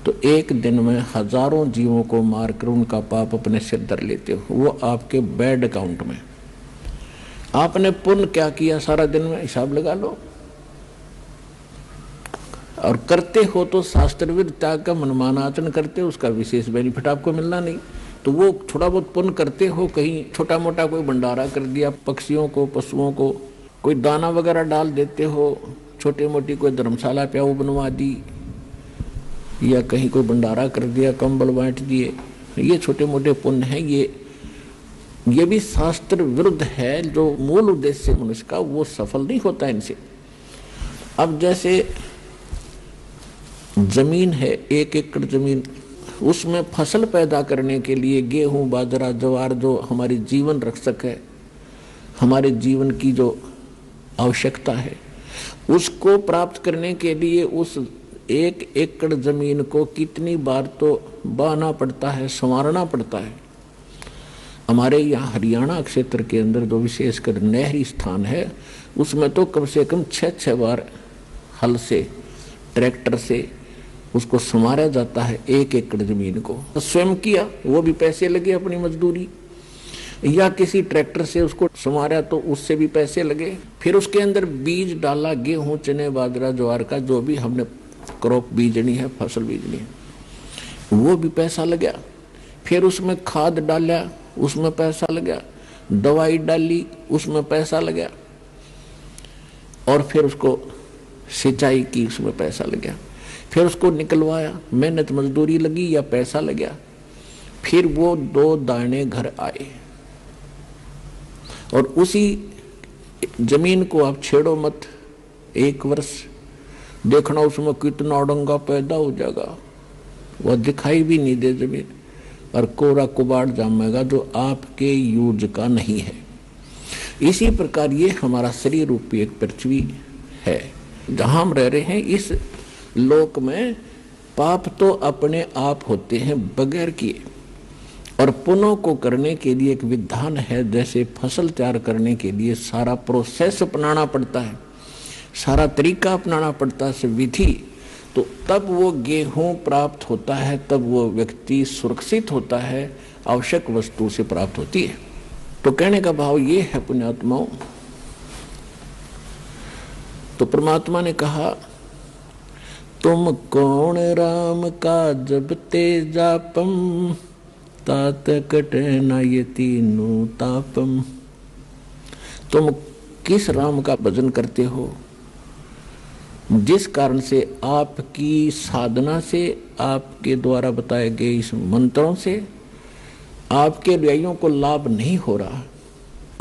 तो एक दिन में हजारों जीवों को मारकर उनका पाप अपने सिर धर लेते हो, वो आपके बैड अकाउंट में। आपने पुण्य क्या किया सारा दिन में, हिसाब लगा लो। और करते हो तो शास्त्र विरुद्ध त्याग का मनमाना आचरण करते हो, उसका विशेष बेनिफिट आपको मिलना नहीं। तो वो थोड़ा बहुत पुण्य करते हो, कहीं छोटा मोटा कोई भंडारा कर दिया, पक्षियों को पशुओं को कोई दाना वगैरह डाल देते हो, छोटी मोटी कोई धर्मशाला प्याऊ बनवा दी, या कहीं कोई भंडारा कर दिया, कंबल बांट दिए, ये छोटे मोटे पुण्य हैं। ये भी शास्त्र विरुद्ध है। जो मूल उद्देश्य मनुष्य का वो सफल नहीं होता इनसे। अब जैसे जमीन है, 1 एकड़ जमीन, उसमें फसल पैदा करने के लिए गेहूं बाजरा ज्वार, जो हमारी जीवन रक्षक है, हमारे जीवन की जो आवश्यकता है, उसको प्राप्त करने के लिए उस 1 एकड़ जमीन को कितनी बार तो बहाना पड़ता है, संवारना पड़ता है। हमारे यहाँ हरियाणा क्षेत्र के अंदर जो विशेषकर नहरी स्थान है, उसमें तो कम से कम 6 बार हल से, ट्रैक्टर से उसको संवारा जाता है 1 एकड़ जमीन को। स्वयं किया, वो भी पैसे लगे अपनी मजदूरी, या किसी ट्रैक्टर से उसको संवारा तो उससे भी पैसे लगे। फिर उसके अंदर बीज डाला, गेहूं, चने, बाजरा, ज्वार का जो भी हमने क्रॉप बीजनी है, फसल बीजनी है, वो भी पैसा लगा। फिर उसमें खाद डाला, उसमें पैसा लगा, दवाई डाली, उसमें पैसा लगा, और फिर उसको सिंचाई की, उसमें पैसा लगा। फिर उसको निकलवाया, मेहनत मजदूरी लगी या पैसा लगा। फिर वो 2 दाने घर आए, और उसी जमीन को आप छेड़ो मत। 1 वर्ष देखना उसमें कितना अड़ंगा पैदा हो जाएगा, वह दिखाई भी नहीं दे जमीन, और कोरा कुबाड़ जामेगा जो आपके यूज का नहीं है। इसी प्रकार ये हमारा शरीर रूपी एक पृथ्वी है जहां हम रह रहे हैं। इस लोक में पाप तो अपने आप होते हैं बगैर किए, और पुण्यों को करने के लिए एक विधान है। जैसे फसल तैयार करने के लिए सारा प्रोसेस अपनाना पड़ता है, सारा तरीका अपनाना पड़ता है, विधि, तो तब वो गेहूं प्राप्त होता है, तब वो व्यक्ति सुरक्षित होता है, आवश्यक वस्तु से प्राप्त होती है। तो कहने का भाव ये है पुण्यात्माओं, तो परमात्मा ने कहा, तुम कौन राम का जपते जापम, तात कटे न ये तीनों तापम। तुम किस राम का भजन करते हो, जिस कारण से आपकी साधना से, आपके द्वारा बताए गए इस मंत्रों से आपके अनुयायियों को लाभ नहीं हो रहा।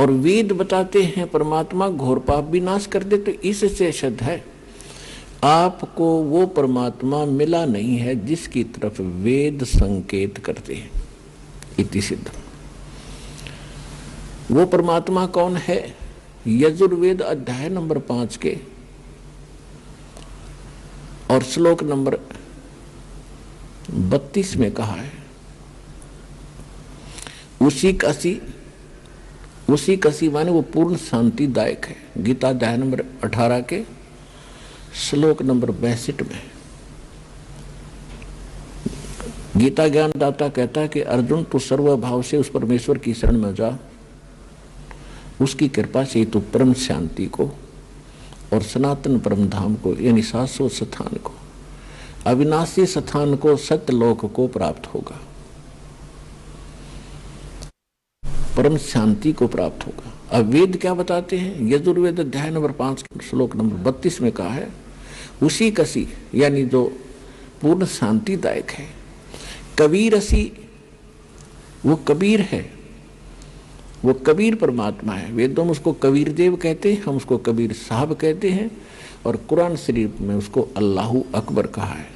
और वेद बताते हैं परमात्मा घोर पाप भी नाश कर दे। तो इससे सिद्ध है आपको वो परमात्मा मिला नहीं है जिसकी तरफ वेद संकेत करते हैं। इति सिद्ध। वो परमात्मा कौन है? यजुर्वेद अध्याय नंबर 5 के और श्लोक नंबर 32 में कहा है, उसी कसी माने वो पूर्ण शांतिदायक है। गीता अध्याय नंबर 18 के श्लोक नंबर 62 में गीता ज्ञानदाता कहता है कि अर्जुन तू सर्वभाव से उस परमेश्वर की शरण में जा, उसकी कृपा से तू परम शांति को और सनातन परम धाम को यानी शाश्वत स्थान को, अविनाशी स्थान को, सत्यलोक को प्राप्त होगा, परम शांति को प्राप्त होगा। अब वेद क्या बताते हैं? यजुर्वेद अध्याय नंबर 5 श्लोक नंबर 32 में कहा है, उसी कसी यानी जो पूर्ण शांतिदायक है। कबीर असी, वो कबीर है, वो कबीर परमात्मा है। वेदों में उसको कबीर देव कहते हैं, हम उसको कबीर साहब कहते हैं, और कुरान शरीफ में उसको अल्लाहु अकबर कहा है।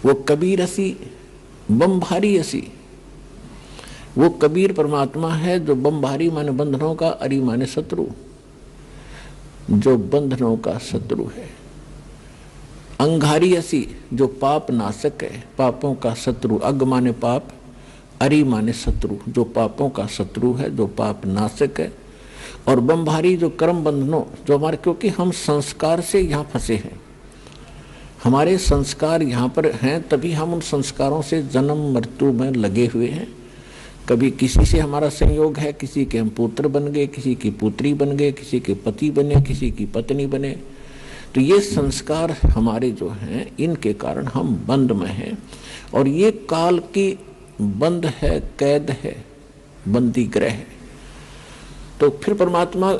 वो कबीर असी, बमभारी असी, वो कबीर परमात्मा है जो बमभारी माने बंधनों का, अरी माने शत्रु, जो बंधनों का शत्रु है। अंगारी असी, जो पाप नाशक है, पापों का शत्रु। अग माने पाप, अरि माने शत्रु, जो पापों का शत्रु है, जो पाप नाशक है। और बमभारी जो कर्म बंधनों, जो हमारे, क्योंकि हम संस्कार से यहाँ फंसे हैं, हमारे संस्कार यहाँ पर हैं, तभी हम उन संस्कारों से जन्म मृत्यु में लगे हुए हैं। कभी किसी से हमारा संयोग है, किसी के हम पुत्र बन गए, किसी की पुत्री बन गए, किसी के पति बने, किसी की पत्नी बने। तो ये संस्कार हमारे जो हैं, इनके कारण हम बंद में हैं, और ये काल की बंद है, कैद है, बंदी गृह है। तो फिर परमात्मा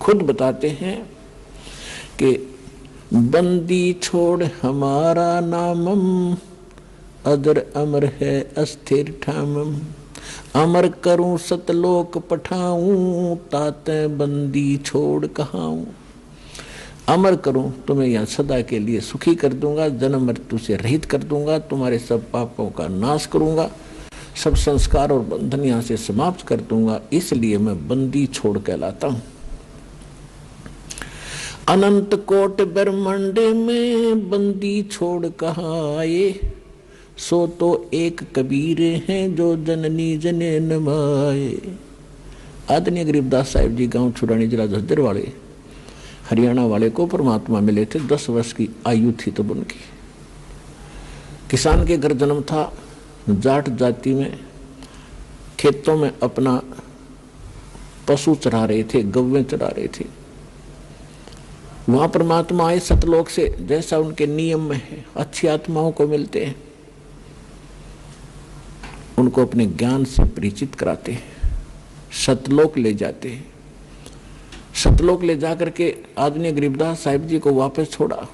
खुद बताते हैं कि बंदी छोड़ हमारा नामम, अदर अमर है अस्थिर ठामम। अमर करूं सतलोक पठाऊं, ताते बंदी छोड़ कहाऊं। अमर करूं, तुम्हें यहाँ सदा के लिए सुखी कर दूंगा, जन्म मृत्यु से रहित कर दूंगा, तुम्हारे सब पापों का नाश करूंगा, सब संस्कार और बंधन यहाँ से समाप्त कर दूंगा, इसलिए मैं बंदी छोड़ कहलाता हूं। अनंत कोट ब्रह्मांड में बंदी छोड़ कहाँ आए, सो तो एक कबीर हैं जो जननी जने नमाए। आदरणीय गरीबदास साहिब जी गांव छुरानी जिला झज्जर वाले हरियाणा वाले को परमात्मा मिले थे। 10 वर्ष की आयु थी तब उनकी। किसान के घर जन्म था। जाट जाति में खेतों में अपना पशु चरा रहे थे, गव्वें चरा रहे थे। वहां परमात्मा आए सतलोक से, जैसा उनके नियम में है। अच्छी आत्माओं को मिलते हैं, उनको अपने ज्ञान से परिचित कराते हैं, सतलोक ले जाते हैं। सतलोक ले जाकर के आदरणीय गरीबदास साहिब जी को वापस छोड़ा।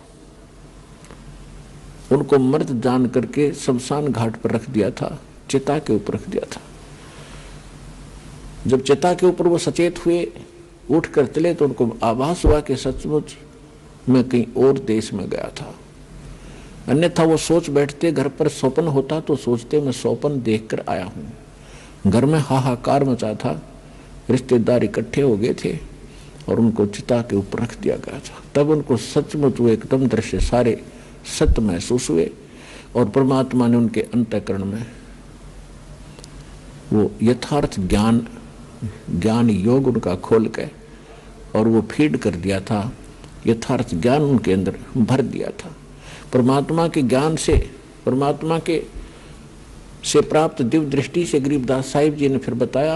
उनको मृत जान करके शमशान घाट पर रख दिया था, चिता के ऊपर रख दिया था। जब चिता के ऊपर वो सचेत हुए, उठ कर चले, तो उनको आभास हुआ कि सचमुच मैं कहीं और देश में गया था। अन्यथा वो सोच बैठते, घर पर स्वप्न होता तो सोचते मैं स्वप्न देखकर आया हूं। घर में हाहाकार मचा था, रिश्तेदार इकट्ठे हो गए थे और उनको चिता के ऊपर रख दिया गया था। तब उनको सचमुच वो एकदम दृश्य सारे सत्य महसूस हुए और परमात्मा ने उनके अंतःकरण में वो यथार्थ ज्ञान योग उनका खोल के और वो फीड कर दिया था। यथार्थ ज्ञान उनके अंदर भर दिया था। परमात्मा के ज्ञान से, परमात्मा के से प्राप्त दिव्य दृष्टि से गरीबदास साहिब जी ने फिर बताया,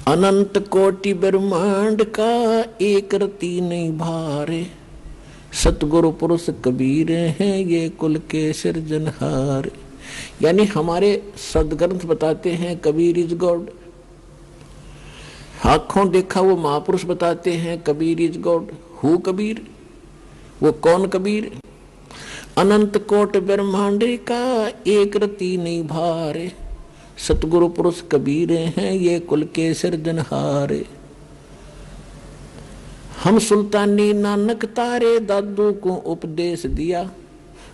अनंत कोटि ब्रह्मांड का एक रति नहीं भारे, सतगुरु पुरुष कबीर हैं ये कुल के सिरजनहार। यानी हमारे सदग्रंथ बताते हैं कबीर इज गॉड। आंखों देखा वो महापुरुष बताते हैं Kabir is God. Who Kabir, वो कौन कबीर? अनंत कोट ब्रह्मांड का एक रति नहीं भारे, सतगुरु पुरुष कबीर हैं ये कुल के सिरजनहारे। हम सुल्तानी नानक तारे दादू को उपदेश दिया,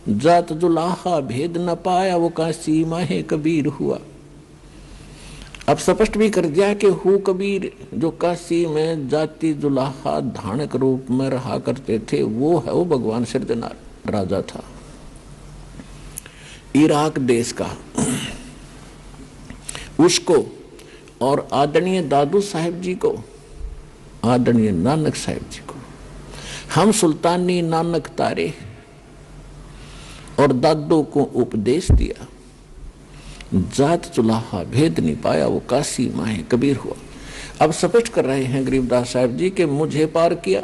जात जुलाहा भेद न पाया वो काशी माहे कबीर हुआ। अब स्पष्ट भी कर दिया कि हु कबीर, जो काशी में जाति जुलाहा धानक रूप में रहा करते थे, वो है वो भगवान सिरजनार राजा था इराक देश का। उसको और आदरणीय दादू साहिब जी को, आदरणीय नानक साहिब जी को हम सुल्तानी नानक तारे और दादू को उपदेश दिया, जात चुलाहा भेद नहीं पाया वो काशी माहे कबीर हुआ। अब स्पष्ट कर रहे हैं गरीबदास साहिब जी के मुझे पार किया,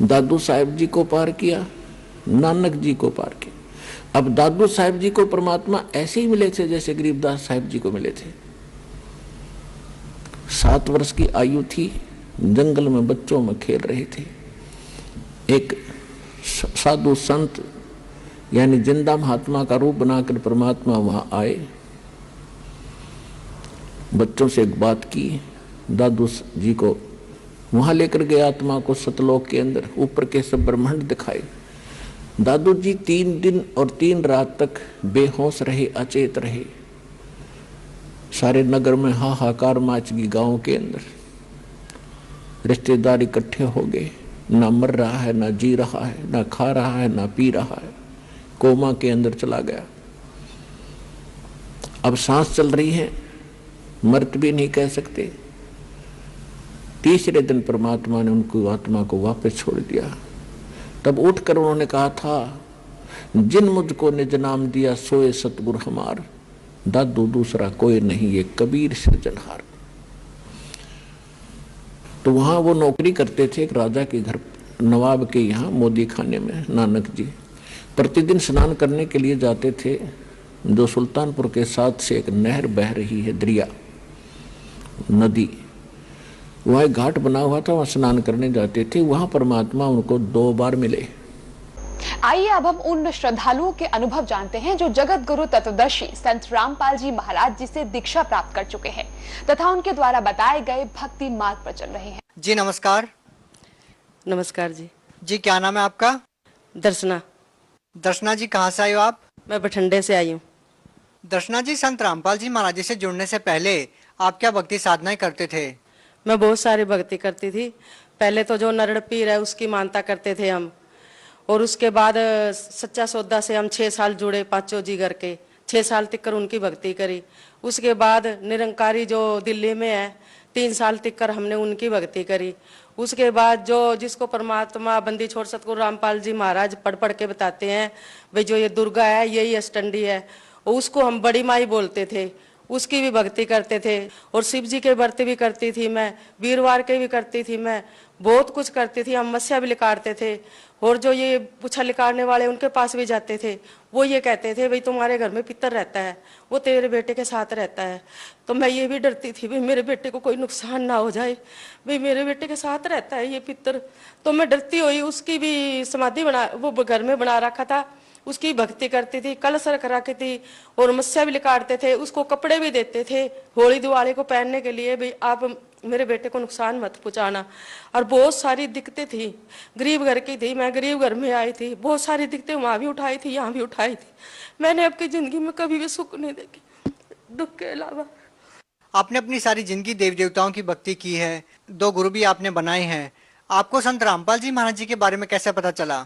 दादू साहिब जी को पार किया, नानक जी को पार किया। अब दादू साहिब जी को परमात्मा ऐसे ही मिले थे जैसे गरीबदास साहिब जी को मिले थे। 7 वर्ष की आयु थी, जंगल में बच्चों में खेल रहे थे। एक साधु संत यानी जिंदा महात्मा का रूप बनाकर परमात्मा वहां आए, बच्चों से एक बात की, दादू जी को वहां लेकर गए, आत्मा को सतलोक के अंदर ऊपर के सब ब्रह्मांड दिखाए। दादू जी 3 दिन और 3 रात तक बेहोश रहे, अचेत रहे। सारे नगर में हाहाकार मच गई, गांव के अंदर रिश्तेदार इकट्ठे हो गए। ना मर रहा है, ना जी रहा है, ना खा रहा है, ना पी रहा है, कोमा के अंदर चला गया। अब सांस चल रही है, मृत भी नहीं कह सकते। तीसरे दिन परमात्मा ने उनको आत्मा को वापस छोड़ दिया। तब उठकर उन्होंने कहा था, जिन मुझको निज नाम दिया सोए सतगुरु हमार, दादू दूसरा कोई नहीं ये कबीर सिरजनहार। तो वहां वो नौकरी करते थे एक राजा के घर, नवाब के यहाँ मोदी खाने में। नानक जी प्रतिदिन स्नान करने के लिए जाते थे। जो सुल्तानपुर के साथ से एक नहर बह रही है, दरिया नदी, वहाँ एक घाट बना हुआ था, वहाँ स्नान करने जाते थे। वहां परमात्मा उनको 2 बार मिले। आइए अब हम उन श्रद्धालुओं के अनुभव जानते हैं जो जगत गुरु तत्वदर्शी संत रामपाल जी महाराज जी से दीक्षा प्राप्त कर चुके हैं तथा उनके द्वारा बताए गए भक्ति मार्ग पर चल रहे हैं। जी नमस्कार। नमस्कार जी। जी क्या नाम है आपका? दर्शना। दर्शना जी कहाँ से आए हो आप? मैं बठिंडे से आई हूँ। दर्शना जी, संत रामपाल जी महाराज जी से जुड़ने से पहले आप क्या भक्ति साधनाएं करते थे? मैं बहुत सारी भक्ति करती थी। पहले तो जो नरड़ पीर है उसकी मानता करते थे हम, और उसके बाद सच्चा सौदा से हम 6 साल जुड़े पांचों जी घर के, 6 साल तक उनकी भक्ति करी। उसके बाद निरंकारी जो दिल्ली में है 3 साल तक हमने उनकी भक्ति करी। उसके बाद जो जिसको परमात्मा बंदी छोड़ सतगुरु रामपाल जी महाराज पढ़ पढ़ के बताते हैं भाई जो ये दुर्गा है यही अष्टंडी है, उसको हम बड़ी माई बोलते थे, उसकी भी भक्ति करते थे। और शिव जी के व्रत भी करती थी मैं, वीरवार के भी करती थी मैं, बहुत कुछ करती थी। हम मस्या भी लिकाड़ते थे, और जो ये पूछा लिकाड़ने वाले उनके पास भी जाते थे, वो ये कहते थे भाई तुम्हारे घर में पितर रहता है, वो तेरे बेटे के साथ रहता है। तो मैं ये भी डरती थी भाई मेरे बेटे को कोई नुकसान ना हो जाए, भाई मेरे बेटे के साथ रहता है ये पितर। तो मैं डरती हुई उसकी भी समाधि बना वो घर में बना रखा था, उसकी भक्ति करती थी, कलश रख रखी थी, और मस्या भी लिकाड़ते थे, उसको कपड़े भी देते थे होली दिवाली को पहनने के लिए, भाई आप मेरे बेटे को नुकसान मत पहुंचाना। और बहुत सारी दिक्कतें थी, गरीब घर की थी, मैं गरीब घर में आई थी, बहुत सारी दिक्कतें वहां भी उठाई थी, यहाँ भी उठाई थी। मैंने आपकी जिंदगी में कभी भी सुख नहीं देखी दुख के अलावा। आपने अपनी सारी जिंदगी देवी देवताओं की भक्ति की है, 2 गुरु भी आपने बनाए हैं। आपको संत रामपाल जी महाराज जी के बारे में कैसे पता चला?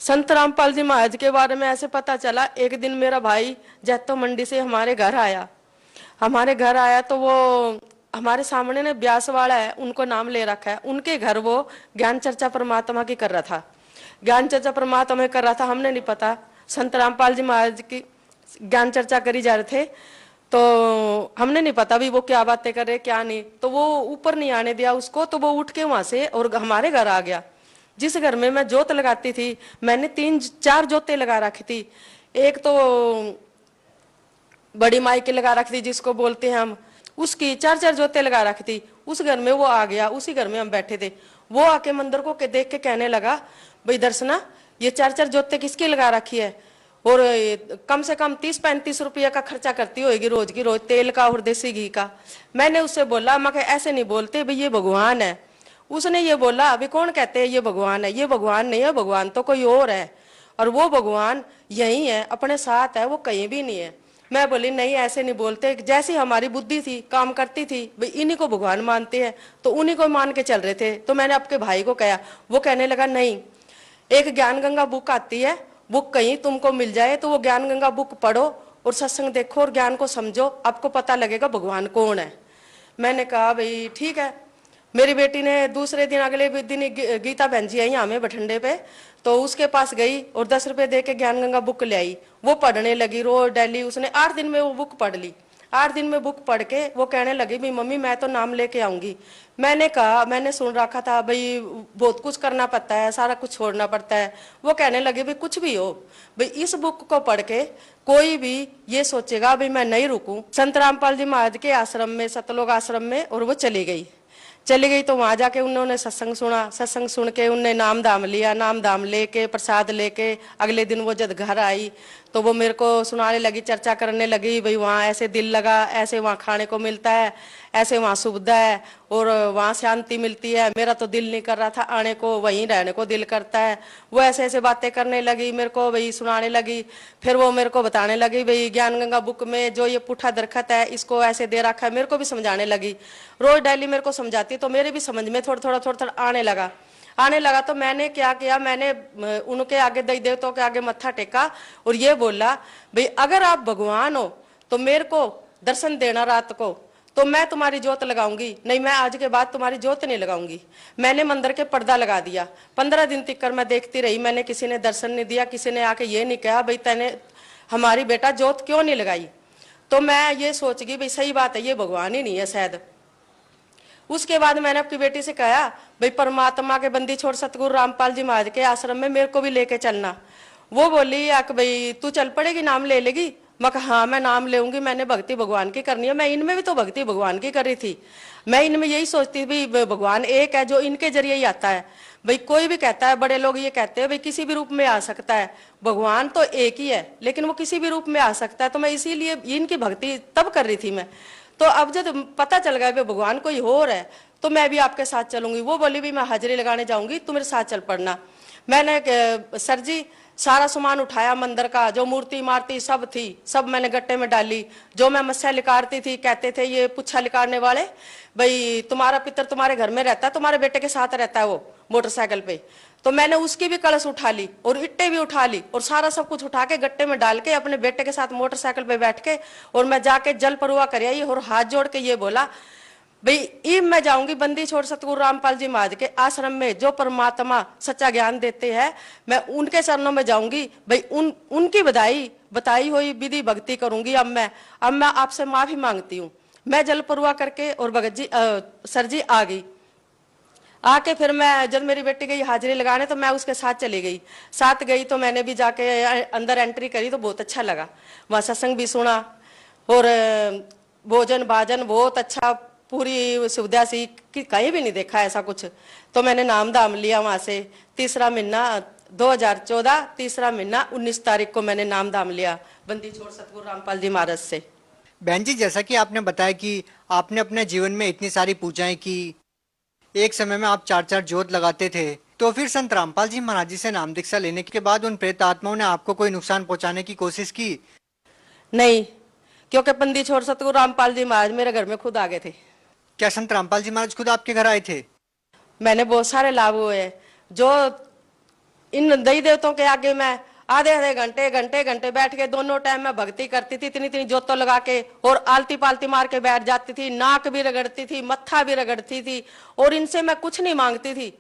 संत रामपाल जी महाराज के बारे में ऐसे पता चला, एक दिन मेरा भाई जैतो मंडी से हमारे घर आया तो वो हमारे सामने ने ब्यास वाला है, उनको नाम ले रखा है, उनके घर वो ज्ञान चर्चा परमात्मा की कर रहा था, ज्ञान चर्चा परमात्मा कर रहा था। हमने नहीं पता संत रामपाल जी महाराज की ज्ञान चर्चा करी जा रहे थे, तो हमने नहीं पता भी वो क्या बातें कर रहे क्या नहीं। तो वो ऊपर नहीं आने दिया उसको, तो वो उठ के वहां से और हमारे घर आ गया। जिस घर में मैं जोत लगाती थी, मैंने 3-4 जोतें लगा रखी थी। एक तो बड़ी माई की लगा रखी थी जिसको बोलते हैं हम, उसकी 4-4 जोतें लगा रखी थी। उस घर में वो आ गया, उसी घर में हम बैठे थे। वो आके मंदिर को देख के कहने लगा भाई दर्शना ये 4-4 जोतें किसकी लगा रखी है, और कम से कम 30-35 रुपया का खर्चा करती होगी रोज की रोज, तेल का और देसी घी का। मैंने उससे बोला मैं ऐसे नहीं बोलते भाई ये भगवान है। उसने ये बोला अभी कौन कहते हैं ये भगवान है, ये भगवान नहीं है, भगवान तो कोई और है, और वो भगवान यही है अपने साथ है, वो कहीं भी नहीं है। मैं बोली नहीं ऐसे नहीं बोलते, जैसी हमारी बुद्धि थी काम करती थी भाई इन्हीं को भगवान मानते हैं, तो उन्हीं को मान के चल रहे थे। तो मैंने आपके भाई को कहा, वो कहने लगा नहीं एक ज्ञान गंगा बुक आती है, बुक कहीं तुमको मिल जाए तो वो ज्ञान गंगा बुक पढ़ो और सत्संग देखो और ज्ञान को समझो, आपको पता लगेगा भगवान कौन है। मैंने कहा भाई ठीक है। मेरी बेटी ने दूसरे दिन अगले दिन गीता बहन जी आई हमें बठंडे पे, तो उसके पास गई और 10 रुपए दे के ज्ञान गंगा बुक ले आई। वो पढ़ने लगी रोज डेली, उसने 8 दिन में वो बुक पढ़ ली। 8 दिन में बुक पढ़ के वो कहने लगी भाई मम्मी मैं तो नाम लेके आऊंगी। मैंने कहा मैंने सुन रखा था भाई बहुत कुछ करना पड़ता है, सारा कुछ छोड़ना पड़ता है। वो कहने लगी भाई कुछ भी हो भाई इस बुक को पढ़ के कोई भी ये सोचेगा भाई मैं नहीं रुकूं। संत रामपाल जी महाराज के आश्रम में, सतलोक आश्रम में, और वो चली गई तो वहां जाके उन्होंने सत्संग सुना। सत्संग सुन के उनने नाम दाम लिया, नाम दाम लेके प्रसाद लेके अगले दिन वो जब घर आई तो वो मेरे को सुनाने लगी, चर्चा करने लगी भाई वहाँ ऐसे दिल लगा, ऐसे वहाँ खाने को मिलता है, ऐसे वहाँ सुविधा है और वहाँ शांति मिलती है। मेरा तो दिल नहीं कर रहा था आने को, वहीं रहने को दिल करता है। वो ऐसे ऐसे बातें करने लगी, मेरे को भाई सुनाने लगी। फिर वो मेरे को बताने लगी भाई ज्ञान गंगा बुक में जो ये पुठा दरखत है इसको ऐसे दे रखा है। मेरे को भी समझाने लगी, रोज डेली मेरे को समझाती, तो मेरे भी समझ में थोड़ा थोड़ा आने लगा। तो मैंने क्या किया, मैंने उनके आगे देवी देवताओं के आगे मत्था टेका और ये बोला भाई अगर आप भगवान हो तो मेरे को दर्शन देना रात को, तो मैं तुम्हारी जोत लगाऊंगी, नहीं मैं आज के बाद तुम्हारी जोत नहीं लगाऊंगी। मैंने मंदिर के पर्दा लगा दिया। 15 दिन तक मैं देखती रही, मैंने किसी ने दर्शन नहीं दिया, किसी ने आके ये नहीं कहा भाई तैने हमारी बेटा जोत क्यों नहीं लगाई। तो मैं ये सोच गई भाई सही बात है ये भगवान ही नहीं है शायद। उसके बाद मैंने अपनी बेटी से कहा भाई परमात्मा के बंदी छोड़ सतगुरु रामपाल जी महाराज के आश्रम में मेरे को भी लेके चलना। वो बोली भाई तू चल पड़ेगी, नाम ले लेगी। मैं कहा हाँ मैं नाम लेऊंगी, मैंने भक्ति भगवान की करनी है। मैं इनमें भी तो भक्ति भगवान की कर रही थी। मैं इनमें यही सोचती थी भाई भगवान एक है जो इनके जरिए ही आता है। भाई कोई भी कहता है, बड़े लोग ये कहते हैं भाई किसी भी रूप में आ सकता है, भगवान तो एक ही है लेकिन वो किसी भी रूप में आ सकता है। तो मैं इसीलिए इनकी भक्ति तब कर रही थी मैं। तो अब जब पता चल गया भगवान कोई और है तो मैं भी आपके साथ चलूंगी। वो बोली भी मैं हाजिरी लगाने जाऊंगी, तू मेरे साथ चल पड़ना। मैंने सर जी सारा सामान उठाया मंदिर का, जो मूर्ति इमारती सब थी, सब मैंने गट्टे में डाली। जो मैं मस्या लिकारती थी, कहते थे ये पुच्छा लिकारने वाले, भाई तुम्हारा पितर तुम्हारे घर में रहता है, तुम्हारे बेटे के साथ रहता है वो मोटरसाइकिल पे। तो मैंने उसकी भी कलश उठा ली और इट्टे भी उठा ली और सारा सब कुछ उठा के गट्टे में डाल के अपने बेटे के साथ मोटरसाइकिल पे बैठ के और मैं जाके जल परवा कर आई और हाथ जोड़ के ये बोला, भाई ईब मैं जाऊंगी बंदी छोड़ सतगुरु रामपाल जी महाराज के आश्रम में, जो परमात्मा सच्चा ज्ञान देते हैं, मैं उनके चरणों में जाऊंगी। भाई उनकी बताई हुई विधि भक्ति करूंगी। अब मैं आपसे माफी मांगती हूँ। मैं जल परवा करके और भगत जी सर जी आ गई। आके फिर मैं, जब मेरी बेटी गई हाजिरी लगाने तो मैं उसके साथ चली गई। साथ गई तो मैंने भी जाके अंदर एंट्री करी तो बहुत अच्छा लगा। वहां सत्संग भी सुना और भोजन भाजन बहुत अच्छा, पूरी सुविधा सी कि कहीं भी नहीं देखा ऐसा कुछ। तो मैंने नाम दाम लिया वहां से। तीसरा महीना 2014 तीसरा महीना 19 तारीख को मैंने नाम दाम लिया बंदी छोड़ सतगुरु रामपाल जी महाराज से। बहन जी, जैसा कि आपने बताया कि आपने अपने जीवन में इतनी सारी पूजाएं की, एक समय में आप 4-4 जोत लगाते थे, तो फिर संत रामपाल जी महाराज जी से नाम दीक्षा लेने के बाद उन प्रेत आत्माओं ने आपको कोई नुकसान पहुंचाने की कोशिश की? नहीं, क्योंकि बंदी छोड़ सतगुरु रामपाल जी महाराज मेरे घर में खुद आ गए थे। क्या संत रामपाल जी महाराज खुद आपके घर आए थे? मैंने बहुत सारे लाभ हुए। जो इन देवी देवताओं के आगे मैं आधे घंटे बैठ के दोनों टाइम में भक्ति करती थी, इतनी जोतों लगा के, और आलती पालती मार के बैठ जाती थी। नाक भी रगड़ती थी, मत्था भी रगड़ती थी, और इनसे मैं कुछ नहीं मांगती थी।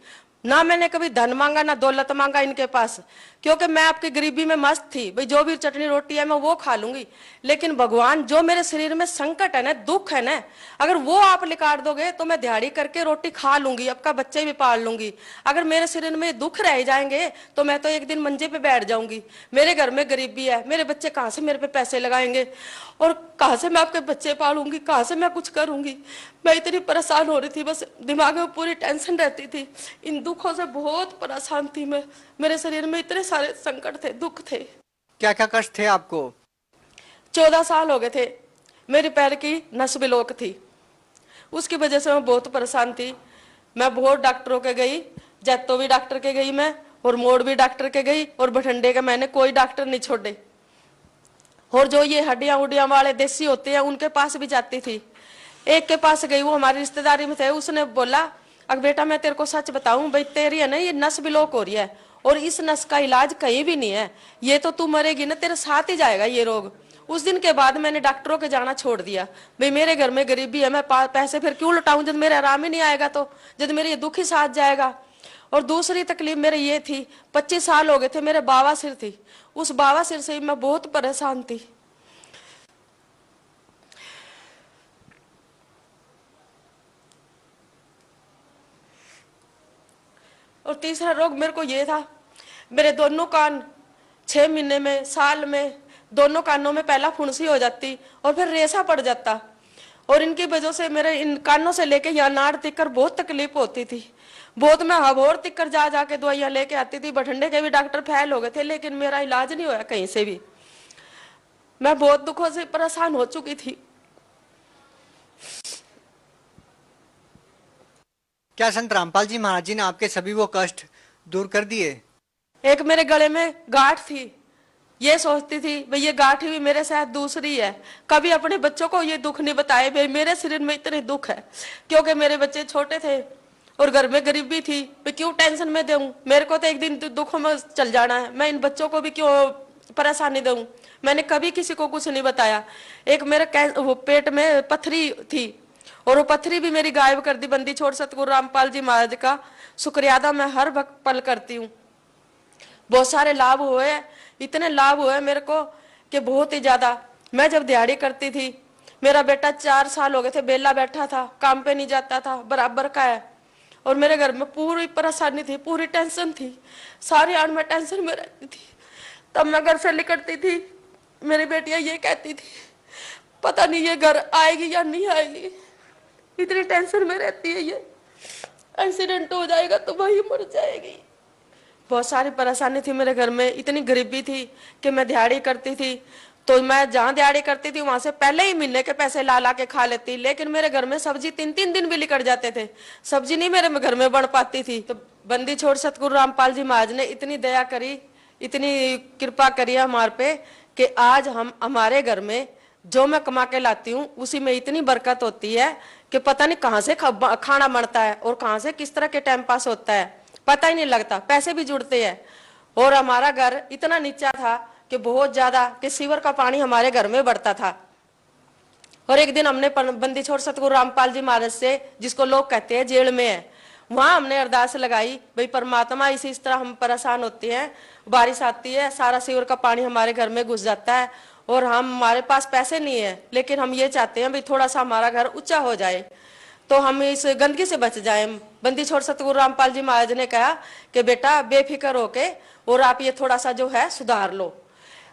ना मैंने कभी धन मांगा ना दौलत मांगा इनके पास, क्योंकि मैं आपकी गरीबी में मस्त थी। भाई जो भी चटनी रोटी है मैं वो खा लूंगी, लेकिन भगवान जो मेरे शरीर में संकट है ना, दुख है ना, अगर वो आप निकाल दोगे तो मैं दिहाड़ी करके रोटी खा लूंगी, आपका बच्चे भी पाल लूंगी। अगर मेरे शरीर में दुख रह जाएंगे तो मैं तो एक दिन मंजे पे बैठ जाऊंगी। मेरे घर में गरीबी है, मेरे बच्चे कहाँ से मेरे पे पैसे लगाएंगे, और कहाँ से मैं आपके बच्चे पालूंगी, कहाँ से मैं कुछ करूंगी। मैं इतनी परेशान हो रही थी, बस दिमाग में पूरी टेंशन रहती थी। इन दुखों से बहुत परेशान थी मैं। मेरे शरीर में इतने सारे संकट थे, दुख थे। क्या क्या कष्ट थे आपको? 14 साल हो गए थे। मेरे पैर की नस ब्लॉक थी, उसकी वजह से मैं बहुत परेशान थी। मैं बहुत डॉक्टरों के गई, जैतो भी डॉक्टर के गई मैं, और मोड़ भी डॉक्टर के गई, और बठंडे के मैंने कोई डॉक्टर नहीं छोड़े। और जो ये हड्डियां उड्डियां वाले देसी होते हैं उनके पास भी जाती थी। एक के पास गई, वो हमारी रिश्तेदारी में थे, उसने बोला, अब बेटा मैं तेरे को सच बताऊं, भाई तेरी है ना ये नस ब्लॉक हो रही है, और इस नस का इलाज कहीं भी नहीं है, ये तो तू मरेगी ना, तेरे साथ ही जाएगा ये रोग। उस दिन के बाद मैंने डॉक्टरों के जाना छोड़ दिया। भाई मेरे घर में गरीबी है, मैं पैसे फिर क्यों लुटाऊं जब मेरे आराम ही नहीं आएगा, तो जब मेरे ये दुख ही साथ जाएगा। और दूसरी तकलीफ मेरे ये थी, 25 साल हो गए थे, मेरे बावासिर थी। उस बावासिर से मैं बहुत परेशान थी। और तीसरा रोग मेरे को ये था, मेरे दोनों कान 6 महीने में, साल में, दोनों कानों में पहला फुंसी हो जाती और फिर रेसा पड़ जाता। और इनकी वजह से मेरे इन कानों से लेके यहाँ नाड़ तिक्कर बहुत तकलीफ होती थी। बहुत मैं हबोर तिक्कर जा जाके दवाइयां लेके आती थी। बठंडे के भी डॉक्टर फैल हो गए थे, लेकिन मेरा इलाज नहीं होया कहीं से भी। मैं बहुत दुखों से परेशान हो चुकी थी। क्या संत रामपाल जी महाराज जी ने आपके सभी वो कष्ट दूर कर दिए? एक मेरे गले में गांठ थी, ये सोचती थी भाई ये गांठ भी मेरे साथ दूसरी है। कभी अपने बच्चों को ये दुख नहीं बताए भाई मेरे शरीर में इतने दुख है, क्योंकि मेरे बच्चे छोटे थे और घर में गरीबी थी। मैं क्यों टेंशन में दूं, मेरे को तो एक दिन दुखों में चल जाना है, मैं इन बच्चों को भी क्यों परेशानी दूं। मैंने कभी किसी को कुछ नहीं बताया। एक मेरे वो पेट में पत्थरी थी, और वो पत्थरी भी मेरी गायब कर दी बंदी छोड़ सतगुरु रामपाल जी महाराज का शुक्रियादा मैं हर वक्त पल करती हूँ। बहुत सारे लाभ हुए, इतने लाभ हुए मेरे को कि बहुत ही ज्यादा। मैं जब दिहाड़ी करती थी, मेरा बेटा 4 साल हो गए थे बेला बैठा था, काम पे नहीं जाता था, बराबर का है, और मेरे घर में पूरी परेशानी थी, पूरी टेंशन थी, सारी आड़ में टेंशन में रहती थी। तब मैं घर से निकलती थी, मेरी बेटियां ये कहती थी पता नहीं ये घर आएगी या नहीं आएगी, इतनी टेंशन में रहती है, ये एक्सीडेंट हो जाएगा तो वही मर जाएगी। बहुत सारी परेशानी थी मेरे घर में, इतनी गरीबी थी कि मैं दिहाड़ी करती थी, तो मैं जहाँ दिहाड़ी करती थी वहां से पहले ही महीने के पैसे ला के खा लेती। लेकिन मेरे घर में सब्जी 3-3 दिन भी निकल जाते थे, सब्जी नहीं मेरे घर में बन पाती थी। तो बंदी छोड़ सतगुरु रामपाल जी महाराज ने इतनी दया करी इतनी कृपा करी है हमारे पे कि आज हम हमारे घर में जो मैं कमा के लाती हूँ उसी में इतनी बरकत होती है कि पता नहीं कहाँ से खाना बनता है और कहाँ से किस तरह के टाइम पास होता है, पता ही नहीं लगता। पैसे भी जुड़ते हैं। और हमारा घर इतना नीचा था कि बहुत ज्यादा कि सीवर का पानी हमारे घर में बढ़ता था। और एक दिन हमने बंदी छोड़ सतगुरु रामपाल जी महाराज से, जिसको लोग कहते हैं जेल में है, वहां हमने अरदास लगाई, भाई परमात्मा इस तरह हम परेशान होते हैं, बारिश आती है, सारा सीवर का पानी हमारे घर में घुस जाता है और हमारे पास पैसे नहीं है, लेकिन हम ये चाहते हैं भाई थोड़ा सा हमारा घर ऊंचा हो जाए तो हम इस गंदगी से बच जाए। बंदी छोड़ सतगुरु रामपाल जी महाराज ने कहा कि बेटा बेफिक्र होके और आप ये थोड़ा सा जो है सुधार लो।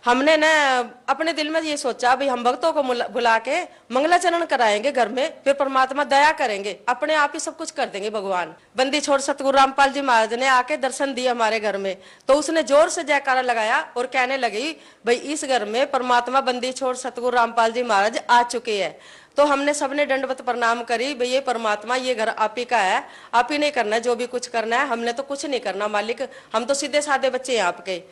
हमने ना अपने दिल में ये सोचा भाई हम भक्तों को बुला के मंगलाचरण कराएंगे घर में, फिर परमात्मा दया करेंगे, अपने आप ही सब कुछ कर देंगे भगवान। बंदी छोड़ सतगुरु रामपाल जी महाराज ने आके दर्शन दिए हमारे घर में, तो उसने जोर से जयकारा लगाया और कहने लगी भाई इस घर में परमात्मा बंदी छोड़ सतगुरु रामपाल जी महाराज आ चुके हैं। तो हमने सबने दंडवत प्रणाम करी, भाई ये परमात्मा ये घर आप ही का है, आप ही नहीं करना जो भी कुछ करना है, हमने तो कुछ नहीं करना मालिक, हम तो सीधे साधे बच्चे हैं आपके।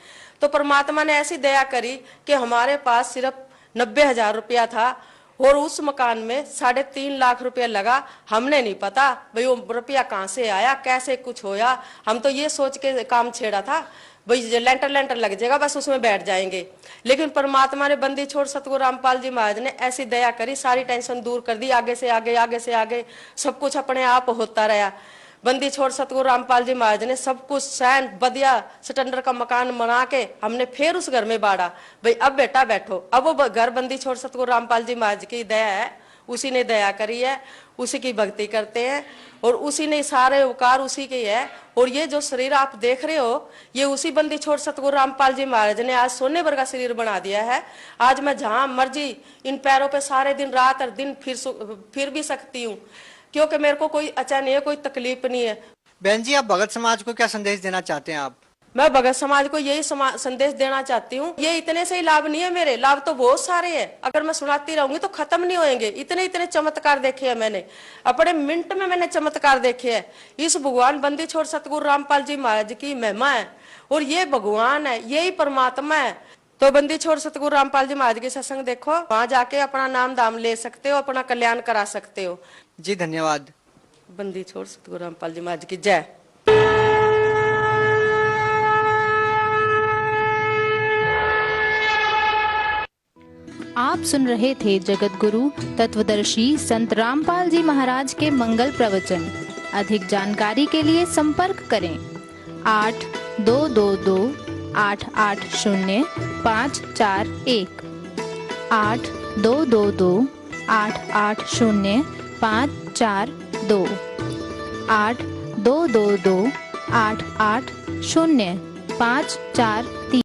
तो परमात्मा ने ऐसी दया करी कि हमारे पास सिर्फ 90,000 रुपया था और उस मकान में 3.5 लाख रुपया लगा। हमने नहीं पता भाई वो रुपया कहाँ से आया, कैसे कुछ होया। हम तो ये सोच के काम छेड़ा था भाई लेंटर लग जाएगा बस उसमें बैठ जाएंगे, लेकिन परमात्मा ने बंदी छोड़ सतगुरु रामपाल जी महाराज ने ऐसी दया करी, सारी टेंशन दूर कर दी। आगे से आगे सब कुछ अपने आप होता रहा। बंदी छोड़ सतगुरु रामपाल जी महाराज ने सब कुछ सैन बदिया स्टैंडर्ड का मकान बना के हमने फिर उस घर में बाड़ा, भाई अब बेटा बैठो। अब वो घर बंदी छोड़ सतगुरु रामपाल जी महाराज की दया है, उसी ने दया करी है, उसी की भक्ति करते हैं और उसी ने सारे उपकार उसी के है। और ये जो शरीर आप देख रहे हो ये उसी बंदी छोड़ सतगुरु रामपाल जी महाराज ने आज सोने भर का शरीर बना दिया है। आज मैं जहां मर्जी इन पैरों पे सारे दिन रात और दिन फिर भी सकती हूँ, क्योंकि मेरे को कोई अच्छा नहीं है, कोई तकलीफ नहीं है। बहन जी, आप भगत समाज को क्या संदेश देना चाहते हैं आप? मैं भगत समाज को यही संदेश देना चाहती हूँ, ये इतने से ही लाभ नहीं है, मेरे लाभ तो बहुत सारे हैं, अगर मैं सुनाती रहूंगी तो खत्म नहीं होंगे। इतने इतने चमत्कार देखे हैं मैंने, अपने मिनट में मैंने चमत्कार देखे हैं। इस भगवान बंदी छोड़ सतगुरु रामपाल जी महाराज की महिमा है और ये भगवान है, यही परमात्मा है। तो बंदी छोड़ सतगुरु रामपाल जी महाराज के सत्संग देखो, वहां जाके अपना नाम दाम ले सकते हो, अपना कल्याण करा सकते हो। जी धन्यवाद। बंदी छोड़ सतगुरु रामपाल जी महाराज की जय। आप सुन रहे थे जगत गुरु तत्वदर्शी संत रामपाल जी महाराज के मंगल प्रवचन। अधिक जानकारी के लिए संपर्क करें 8222-880-541 8222-880-542 8222-880-543।